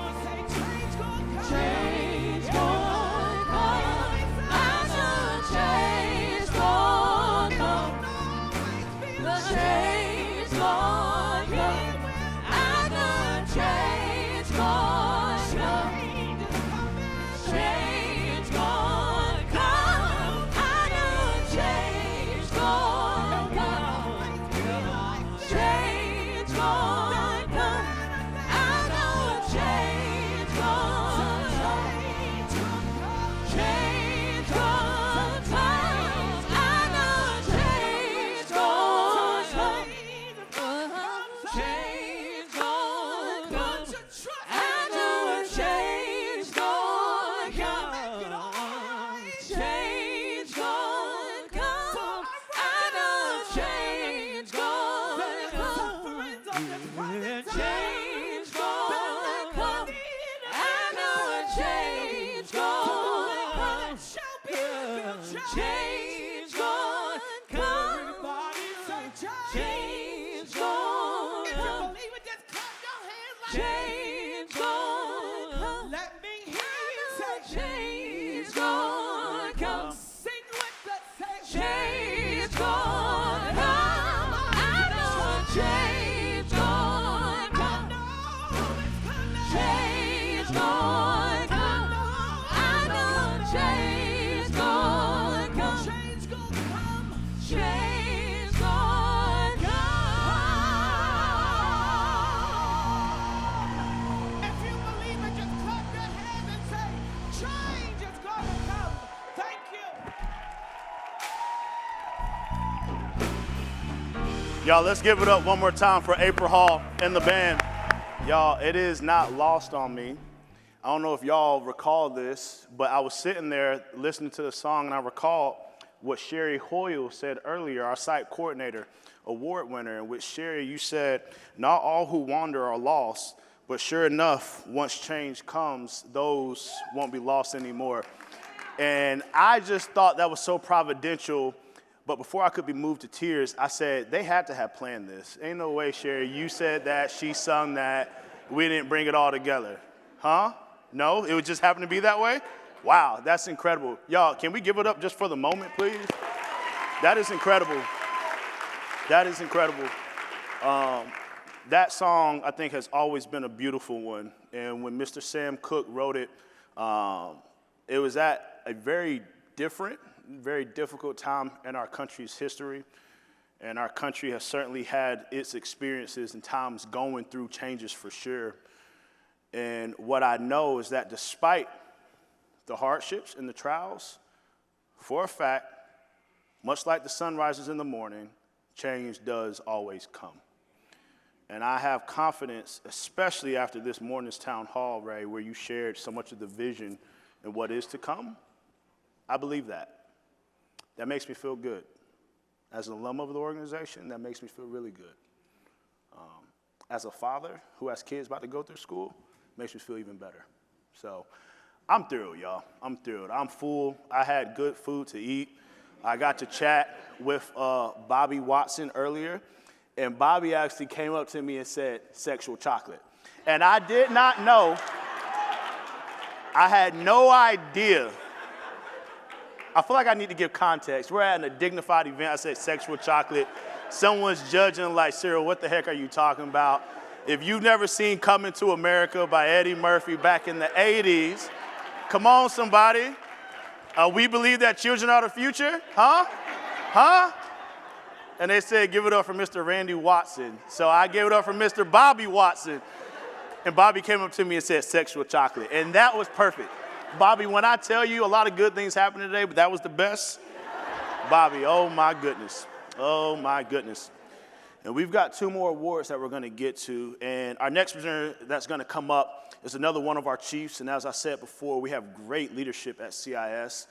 Change gonna come. I know a change gonna come. The change gonna come. I know a change gonna come. Change gonna come. I know a change gonna come. Change gonna come. I know a change gonna come. Change gonna come. I know a change gonna come. Change gonna come. If you believe it, just clap your hands like change gonna come. Let me hear you say change gonna come. Sing with the say change gonna come. I know change gonna come. Change gonna come. I know change gonna come. Change gonna come. Change gonna come. If you believe it, just clap your hands and say, change is gonna come. Thank you. Y'all, let's give it up one more time for April Hall and the band. Y'all, it is not lost on me. I don't know if y'all recall this, but I was sitting there listening to the song, and I recalled what Sherry Hoyle said earlier, our site coordinator, award winner, in which, Sherry, you said, not all who wander are lost, but sure enough, once change comes, those won't be lost anymore. And I just thought that was so providential. But before I could be moved to tears, I said, they had to have planned this. Ain't no way, Sherry, you said that, she sung that, we didn't bring it all together. Huh? No? It would just happen to be that way? Wow, that's incredible. Y'all, can we give it up just for the moment, please? That is incredible. That is incredible. That song, I think, has always been a beautiful one. And when Mr. Sam Cooke wrote it, it was at a very different, very difficult time in our country's history. And our country has certainly had its experiences and times going through changes for sure. And what I know is that despite the hardships and the trials, for a fact, much like the sun rises in the morning, change does always come. And I have confidence, especially after this morning's town hall, Ray, where you shared so much of the vision and what is to come. I believe that. That makes me feel good. As an alum of the organization, that makes me feel really good. As a father who has kids about to go through school, makes me feel even better. So I'm thrilled, y'all. I'm thrilled. I'm full. I had good food to eat. I got to chat with Bobby Watson earlier, and Bobby actually came up to me and said, sexual chocolate. And I did not know, I had no idea. I feel like I need to give context. We're at a dignified event. I said sexual chocolate. Someone's judging like, Cyril, what the heck are you talking about? If you've never seen Coming to America by Eddie Murphy back in the 80s, come on, somebody. We believe that children are the future? Huh? Huh? And they said, give it up for Mr. Randy Watson. So I gave it up for Mr. Bobby Watson. And Bobby came up to me and said sexual chocolate. And that was perfect. Bobby, when I tell you a lot of good things happened today, but that was the best, Bobby, oh my goodness. Oh my goodness. And we've got 2 more awards that we're going to get to. And our next presenter that's going to come up is another one of our chiefs. And as I said before, we have great leadership at CIS,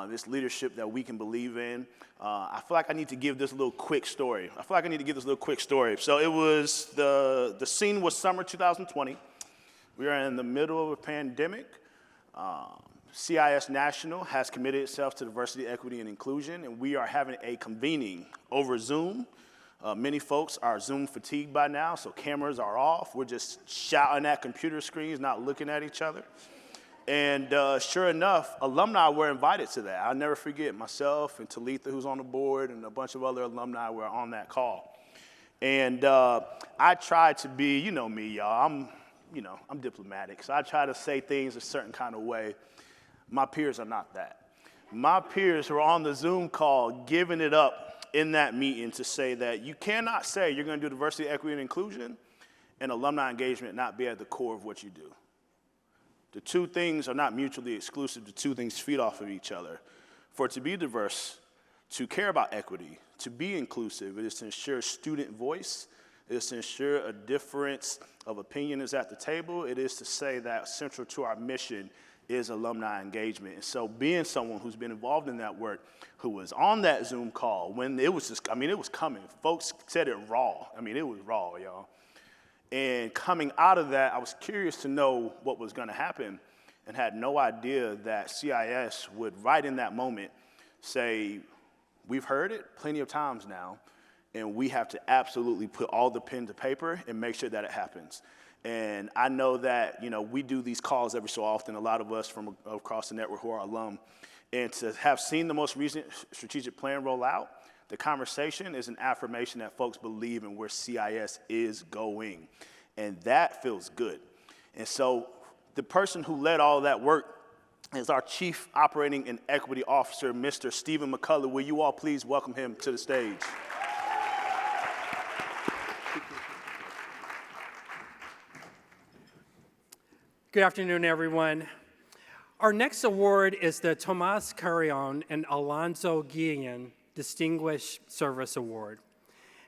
this leadership that we can believe in. I feel like I need to give this little quick story. So it was, the scene was summer 2020. We are in the middle of a pandemic. CIS National has committed itself to diversity, equity, and inclusion, and we are having a convening over Zoom. Many folks are Zoom fatigued by now, so cameras are off. We're just shouting at computer screens, not looking at each other. And sure enough, alumni were invited to that. I'll never forget, myself and Talitha, who's on the board, and a bunch of other alumni were on that call. And I tried to be, you know me, y'all, I'm diplomatic, so I try to say things a certain kind of way. My peers are not that. My peers were on the Zoom call giving it up in that meeting to say that you cannot say you're going to do diversity, equity, and inclusion and alumni engagement not be at the core of what you do. The 2 things are not mutually exclusive. The 2 things feed off of each other. For it to be diverse, to care about equity, to be inclusive, it is to ensure student voice. It is to ensure a difference of opinion is at the table. It is to say that central to our mission is alumni engagement. And so being someone who's been involved in that work, who was on that Zoom call when it was just, it was coming. Folks said it raw. It was raw, y'all. And coming out of that, I was curious to know what was going to happen and had no idea that CIS would, right in that moment, say, we've heard it plenty of times now, and we have to absolutely put all the pen to paper and make sure that it happens. And I know that, we do these calls every so often, a lot of us from across the network who are alum, and to have seen the most recent strategic plan roll out, the conversation is an affirmation that folks believe in where CIS is going, and that feels good. And so the person who led all that work is our Chief Operating and Equity Officer, Mr. Stephen McCullough. Will you all please welcome him to the stage? Good afternoon, everyone. Our next award is the Tomas Carrion and Alonzo Guillen Distinguished Service Award,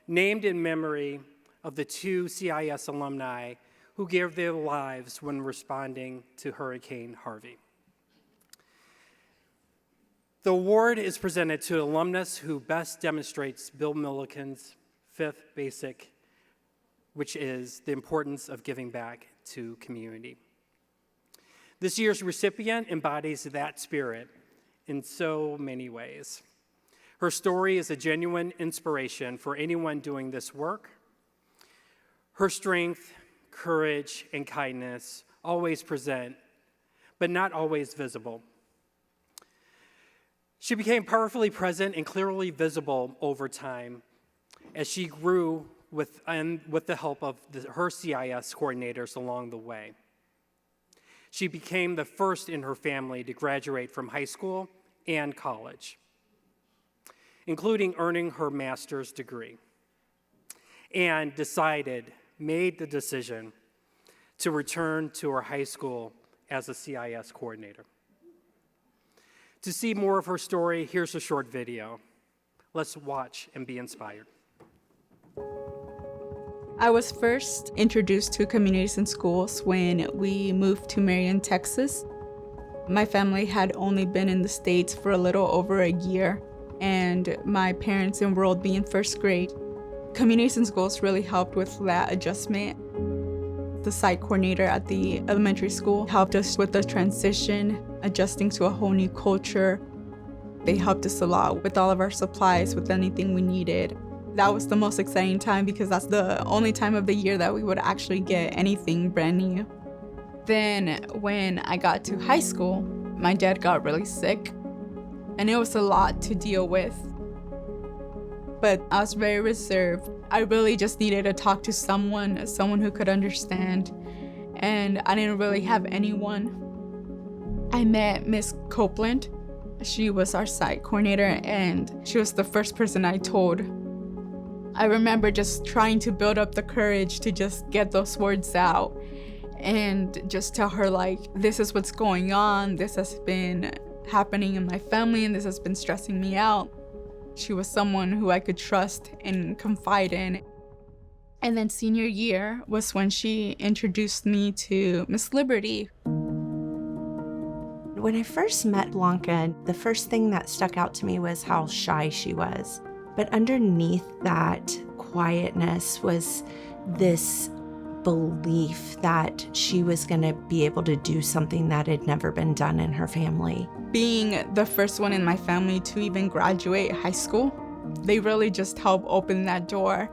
named in memory of the two CIS alumni who gave their lives when responding to Hurricane Harvey. The award is presented to alumnus who best demonstrates Bill Milliken's fifth basic, which is the importance of giving back to community. This year's recipient embodies that spirit in so many ways. Her story is a genuine inspiration for anyone doing this work. Her strength, courage, and kindness always present, but not always visible. She became powerfully present and clearly visible over time as she grew with the help of her CIS coordinators along the way. She became the first in her family to graduate from high school and college, including earning her master's degree, and made the decision to return to her high school as a CIS coordinator. To see more of her story, here's a short video. Let's watch and be inspired. I was first introduced to communities in schools when we moved to Marion, Texas. My family had only been in the States for a little over a year, and my parents enrolled me in first grade. Communities in schools really helped with that adjustment. The site coordinator at the elementary school helped us with the transition, adjusting to a whole new culture. They helped us a lot with all of our supplies, with anything we needed. That was the most exciting time because that's the only time of the year that we would actually get anything brand new. Then when I got to high school, my dad got really sick, and it was a lot to deal with. But I was very reserved. I really just needed to talk to someone who could understand, and I didn't really have anyone. I met Miss Copeland. She was our site coordinator, and she was the first person I told. I remember just trying to build up the courage to just get those words out and just tell her, like, this is what's going on, this has been happening in my family, and this has been stressing me out. She was someone who I could trust and confide in. And then senior year was when she introduced me to Miss Liberty. When I first met Blanca, the first thing that stuck out to me was how shy she was. But underneath that quietness was this belief that she was going to be able to do something that had never been done in her family. Being the first one in my family to even graduate high school, they really just helped open that door.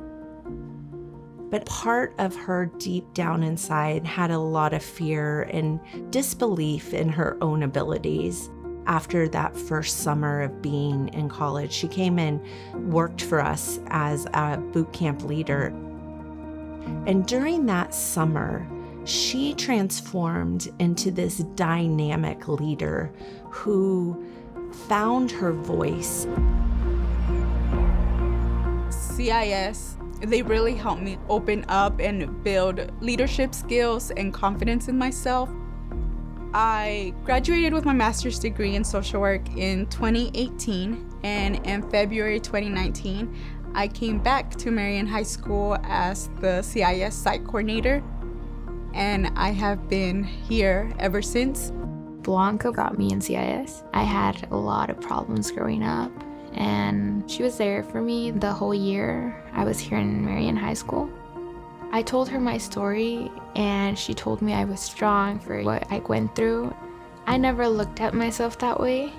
But part of her deep down inside had a lot of fear and disbelief in her own abilities. After that first summer of being in college, she came and worked for us as a boot camp leader. And during that summer, she transformed into this dynamic leader who found her voice. CIS, they really helped me open up and build leadership skills and confidence in myself. I graduated with my master's degree in social work in 2018, and in February 2019, I came back to Marion High School as the CIS site coordinator, and I have been here ever since. Blanca got me in CIS. I had a lot of problems growing up, and she was there for me the whole year I was here in Marion High School. I told her my story, and she told me I was strong for what I went through. I never looked at myself that way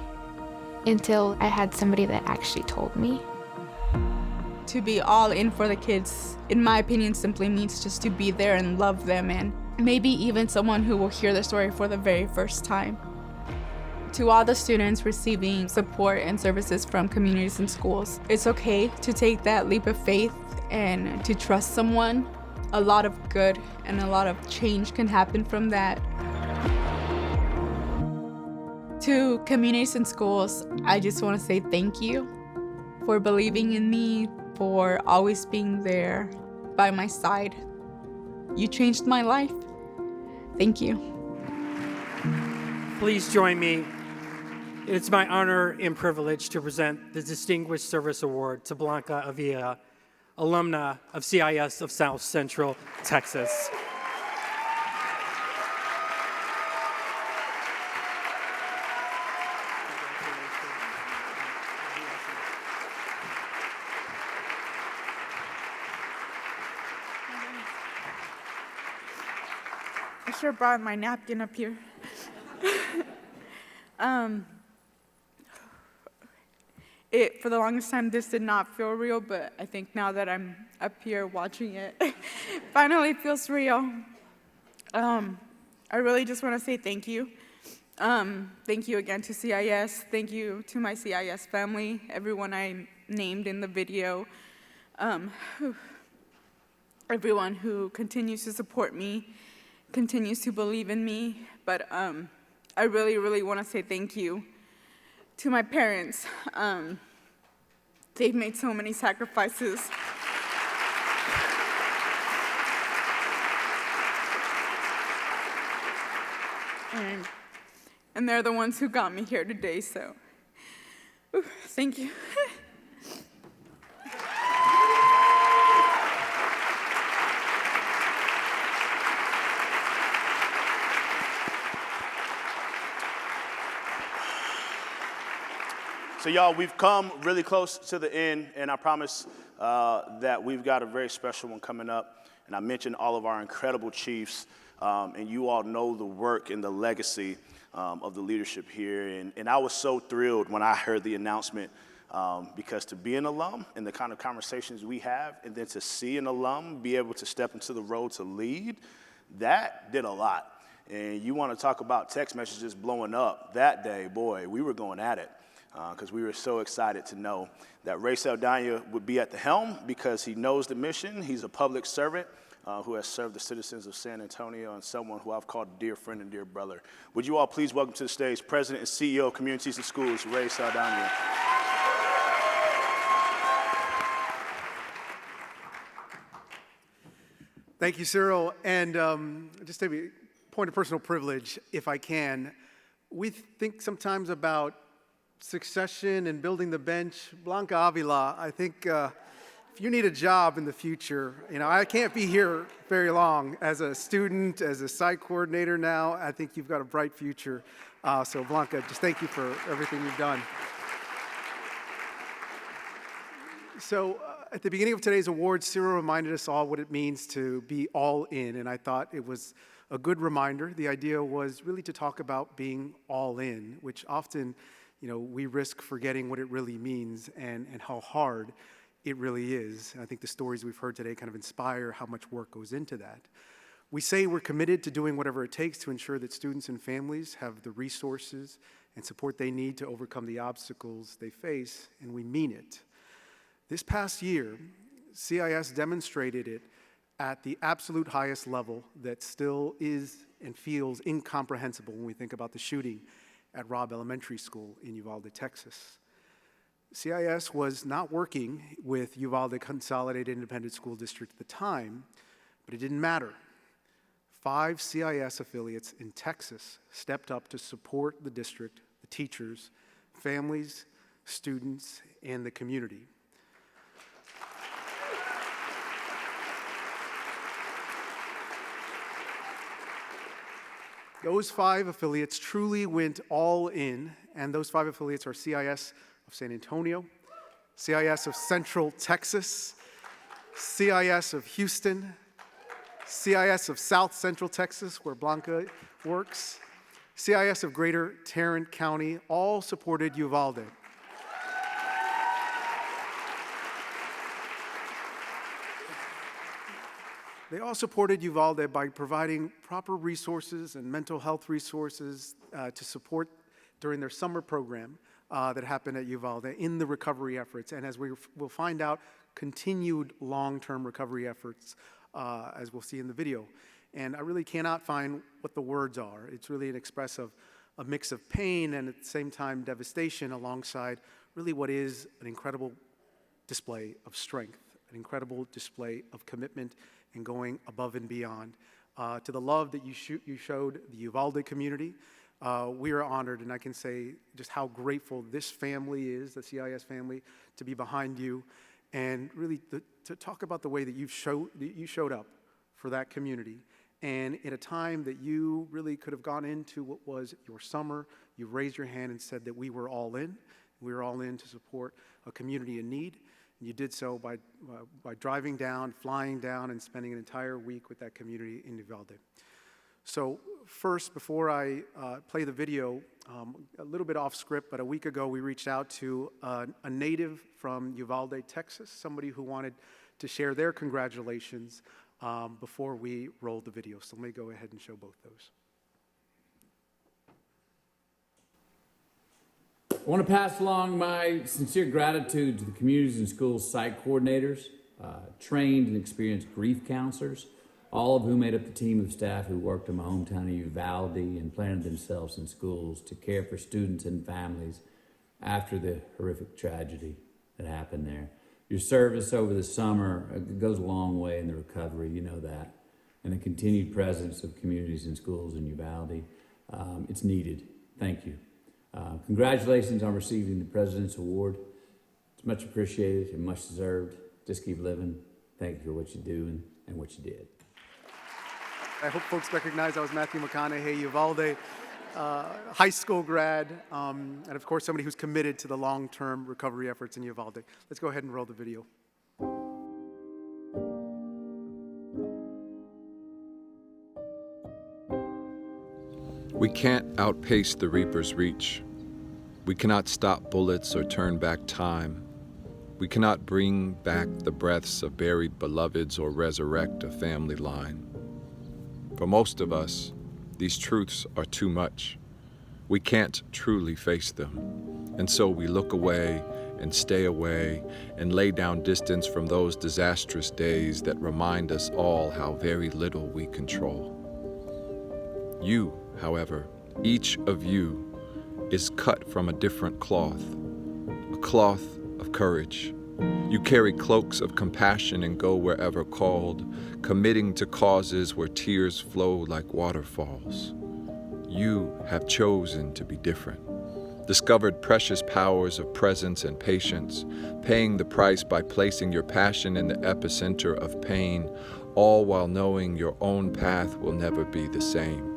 until I had somebody that actually told me. To be all in for the kids, in my opinion, simply means just to be there and love them, and maybe even someone who will hear the story for the very first time. To all the students receiving support and services from communities and schools, it's okay to take that leap of faith and to trust someone. A lot of good and a lot of change can happen from that. To communities and schools, I just want to say thank you for believing in me, for always being there by my side. You changed my life. Thank you. Please join me. It's my honor and privilege to present the Distinguished Service Award to Blanca Avila, alumna of CIS of South Central Texas. I should have brought my napkin up here. For the longest time, this did not feel real, but I think now that I'm up here watching it, it finally feels real. I really just want to say thank you. Thank you again to CIS. Thank you to my CIS family, everyone I named in the video, everyone who continues to support me, continues to believe in me, but I really, really want to say thank you to my parents. They've made so many sacrifices. And they're the ones who got me here today, so thank you. So y'all, we've come really close to the end, and I promise that we've got a very special one coming up. And I mentioned all of our incredible chiefs, and you all know the work and the legacy of the leadership here. And I was so thrilled when I heard the announcement, because to be an alum and the kind of conversations we have, and then to see an alum be able to step into the role to lead, that did a lot. And you want to talk about text messages blowing up that day, boy, we were going at it. Because we were so excited to know that Ray Saldana would be at the helm because he knows the mission. He's a public servant who has served the citizens of San Antonio and someone who I've called a dear friend and dear brother. Would you all please welcome to the stage President and CEO of Communities and Schools, Ray Saldana. Thank you, Cyril. And just a point of personal privilege, if I can. We think sometimes about succession and building the bench. Blanca Avila, I think if you need a job in the future, I can't be here very long. As a student, as a site coordinator now, I think you've got a bright future. So Blanca, just thank you for everything you've done. So at the beginning of today's awards, Cyril reminded us all what it means to be all in, and I thought it was a good reminder. The idea was really to talk about being all in, which often we risk forgetting what it really means and how hard it really is. And I think the stories we've heard today kind of inspire how much work goes into that. We say we're committed to doing whatever it takes to ensure that students and families have the resources and support they need to overcome the obstacles they face, and we mean it. This past year, CIS demonstrated it at the absolute highest level that still is and feels incomprehensible when we think about the shooting at Robb Elementary School in Uvalde, Texas. CIS was not working with Uvalde Consolidated Independent School District at the time, but it didn't matter. 5 CIS affiliates in Texas stepped up to support the district, the teachers, families, students, and the community. Those 5 affiliates truly went all in, and those 5 affiliates are CIS of San Antonio, CIS of Central Texas, CIS of Houston, CIS of South Central Texas, where Blanca works, CIS of Greater Tarrant County, all supported Uvalde. They all supported Uvalde by providing proper resources and mental health resources to support during their summer program that happened at Uvalde in the recovery efforts. And as we will find out, continued long-term recovery efforts, as we'll see in the video. And I really cannot find what the words are. It's really an express of a mix of pain and at the same time devastation alongside really what is an incredible display of strength, an incredible display of commitment and going above and beyond. To the love that you showed the Uvalde community, we are honored, and I can say just how grateful this family is, the CIS family, to be behind you, and really to talk about the way that you showed up for that community. And at a time that you really could have gone into what was your summer, you raised your hand and said that we were all in. We were all in to support a community in need. And you did so by driving down, flying down, and spending an entire week with that community in Uvalde. So first, before I play the video, a little bit off script, but a week ago we reached out to a native from Uvalde, Texas, somebody who wanted to share their congratulations before we rolled the video. So let me go ahead and show both those. I want to pass along my sincere gratitude to the communities and schools site coordinators, trained and experienced grief counselors, all of whom made up the team of staff who worked in my hometown of Uvalde and planted themselves in schools to care for students and families after the horrific tragedy that happened there. Your service over the summer goes a long way in the recovery, you know that, and the continued presence of communities and schools in Uvalde. It's needed. Thank you. Congratulations on receiving the President's Award. It's much appreciated and much deserved. Just keep living. Thank you for what you do and what you did. I hope folks recognize I was Matthew McConaughey, Uvalde high school grad, and of course somebody who's committed to the long-term recovery efforts in Uvalde. Let's go ahead and roll the video. We can't outpace the reaper's reach. We cannot stop bullets or turn back time. We cannot bring back the breaths of buried beloveds or resurrect a family line. For most of us, these truths are too much. We can't truly face them. And so we look away and stay away and lay down distance from those disastrous days that remind us all how very little we control. You, however, each of you is cut from a different cloth, a cloth of courage. You carry cloaks of compassion and go wherever called, committing to causes where tears flow like waterfalls. You have chosen to be different, discovered precious powers of presence and patience, paying the price by placing your passion in the epicenter of pain, all while knowing your own path will never be the same.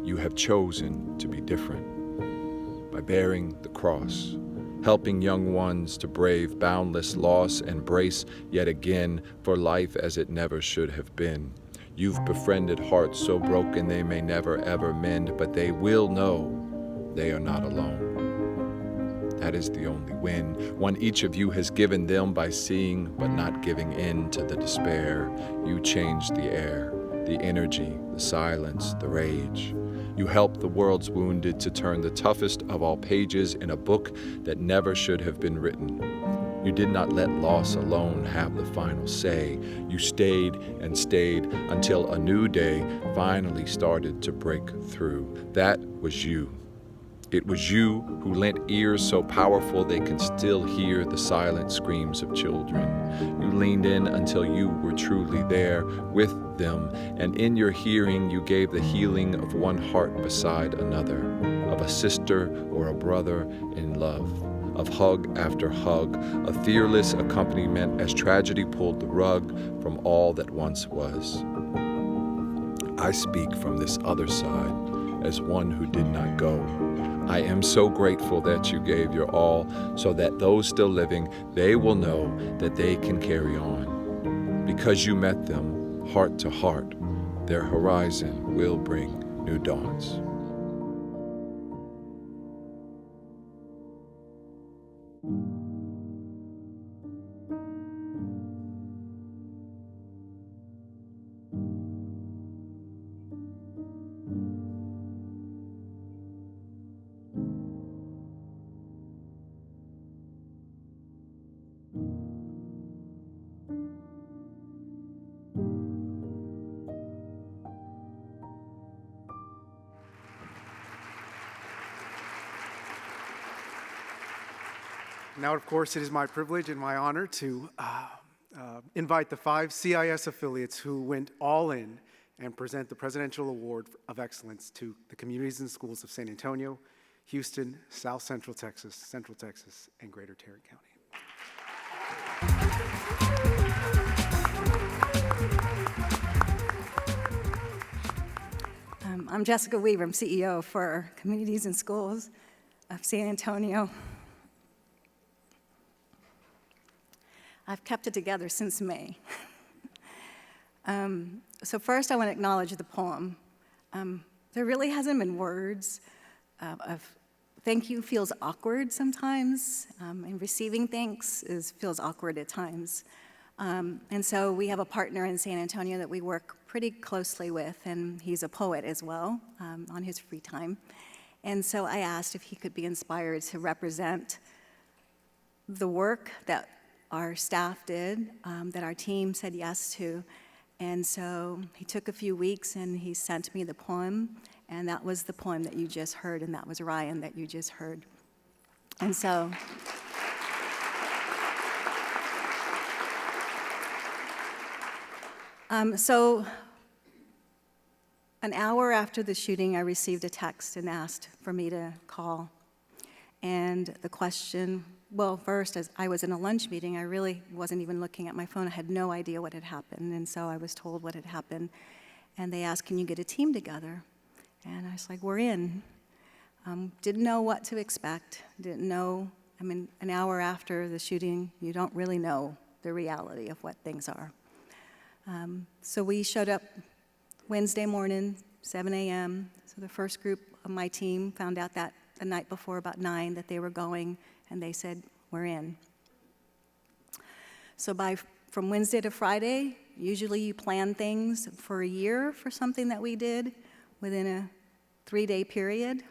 You have chosen to be different by bearing the cross, helping young ones to brave boundless loss and brace yet again for life as it never should have been. You've befriended hearts so broken they may never ever mend, but they will know they are not alone. That is the only win, one each of you has given them by seeing but not giving in to the despair. You changed the air, the energy, the silence, the rage. You helped the world's wounded to turn the toughest of all pages in a book that never should have been written. You did not let loss alone have the final say. You stayed and stayed until a new day finally started to break through. That was you. It was you who lent ears so powerful they can still hear the silent screams of children. You leaned in until you were truly there with them, and in your hearing you gave the healing of one heart beside another, of a sister or a brother in love, of hug after hug, a fearless accompaniment as tragedy pulled the rug from all that once was. I speak from this other side as one who did not go. I am so grateful that you gave your all so that those still living, they will know that they can carry on. Because you met them heart to heart, their horizon will bring new dawns. Now, of course, it is my privilege and my honor to invite the 5 CIS affiliates who went all in and present the Presidential Award of Excellence to the communities and schools of San Antonio, Houston, South Central Texas, and Greater Tarrant County. I'm Jessica Weaver. I'm CEO for Communities and Schools of San Antonio. I've kept it together since May. So first I want to acknowledge the poem. There really hasn't been words of thank you feels awkward sometimes, and receiving thanks feels awkward at times. And so we have a partner in San Antonio that we work pretty closely with, and he's a poet as well on his free time. And so I asked if he could be inspired to represent the work that our staff did, that our team said yes to. And so he took a few weeks and he sent me the poem, and that was the poem that you just heard, and that was Ryan that you just heard. And so an hour after the shooting, I received a text and asked for me to call. And the question, well, first, as I was in a lunch meeting, I really wasn't even looking at my phone. I had no idea what had happened, and so I was told what had happened. And they asked, can you get a team together? And I was like, we're in. Didn't know what to expect, didn't know, I mean, an hour after the shooting, you don't really know the reality of what things are. So we showed up Wednesday morning, 7 a.m. So the first group of my team found out that the night before, about 9, that they were going, and they said, we're in. So from Wednesday to Friday, usually you plan things for a year for something that we did within a 3-day period.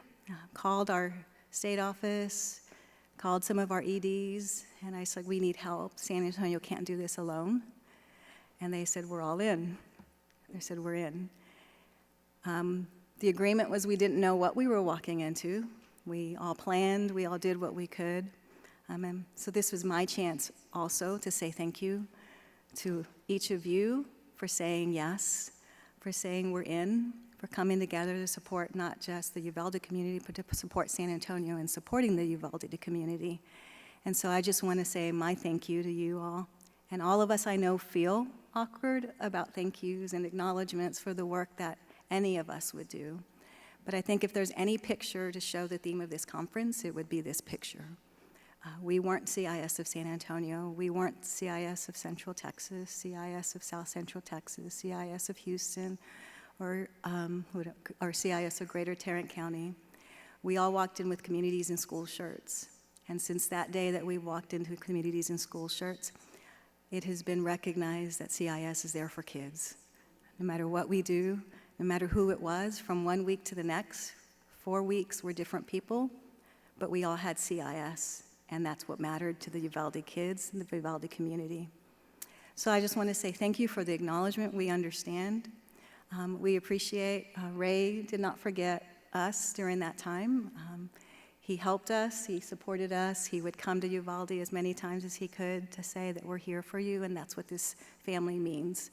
Called our state office, called some of our EDs, and I said, we need help. San Antonio can't do this alone. And they said, we're all in. They said, we're in. The agreement was we didn't know what we were walking into. We all planned, we all did what we could. And so this was my chance also to say thank you to each of you for saying yes, for saying we're in, for coming together to support not just the Uvalde community, but to support San Antonio and supporting the Uvalde community. And so I just want to say my thank you to you all. And all of us I know feel awkward about thank yous and acknowledgments for the work that any of us would do. But I think if there's any picture to show the theme of this conference, it would be this picture. We weren't CIS of San Antonio. We weren't CIS of Central Texas, CIS of South Central Texas, CIS of Houston, or CIS of Greater Tarrant County. We all walked in with communities and school shirts. And since that day that we walked into communities and school shirts, it has been recognized that CIS is there for kids. No matter what we do, no matter who it was, from one week to the next, 4 weeks were different people, but we all had CIS, and that's what mattered to the Uvalde kids and the Uvalde community. So I just want to say thank you for the acknowledgement. We understand. We appreciate Ray did not forget us during that time. He helped us, he supported us, he would come to Uvalde as many times as he could to say that we're here for you, and that's what this family means.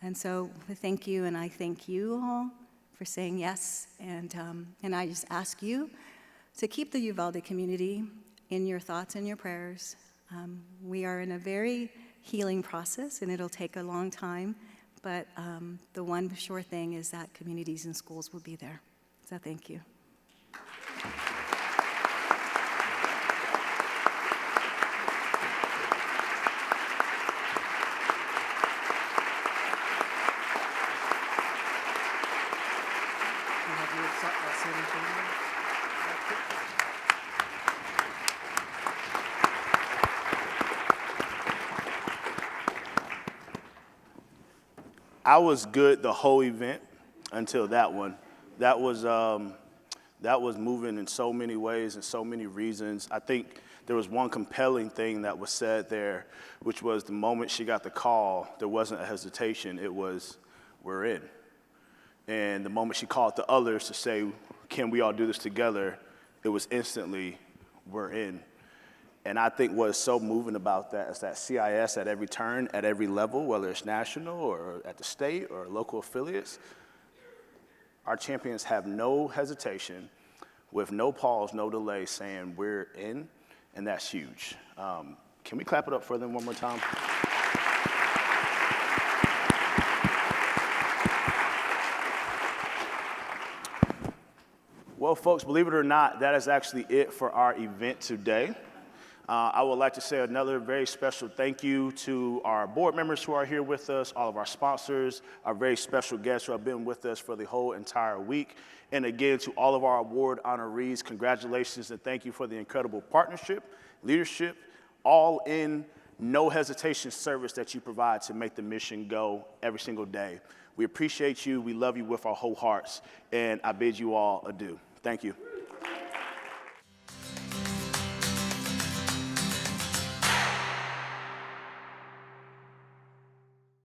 And so thank you, and I thank you all for saying yes, and I just ask you to keep the Uvalde community in your thoughts and your prayers. We are in a very healing process, and it'll take a long time, but the one sure thing is that communities and schools will be there. So thank you. I was good the whole event until that one. That was moving in so many ways and so many reasons. I think there was one compelling thing that was said there, which was the moment she got the call, there wasn't a hesitation. It was, we're in. And the moment she called the others to say, can we all do this together, it was instantly, we're in. And I think what is so moving about that is that CIS at every turn, at every level, whether it's national or at the state or local affiliates, our champions have no hesitation, with no pause, no delay, saying we're in, and that's huge. Can we clap it up for them one more time? Well, folks, believe it or not, that is actually it for our event today. I would like to say another very special thank you to our board members who are here with us, all of our sponsors, our very special guests who have been with us for the whole entire week. And again, to all of our award honorees, congratulations and thank you for the incredible partnership, leadership, all in, no hesitation service that you provide to make the mission go every single day. We appreciate you. We love you with our whole hearts. And I bid you all adieu. Thank you.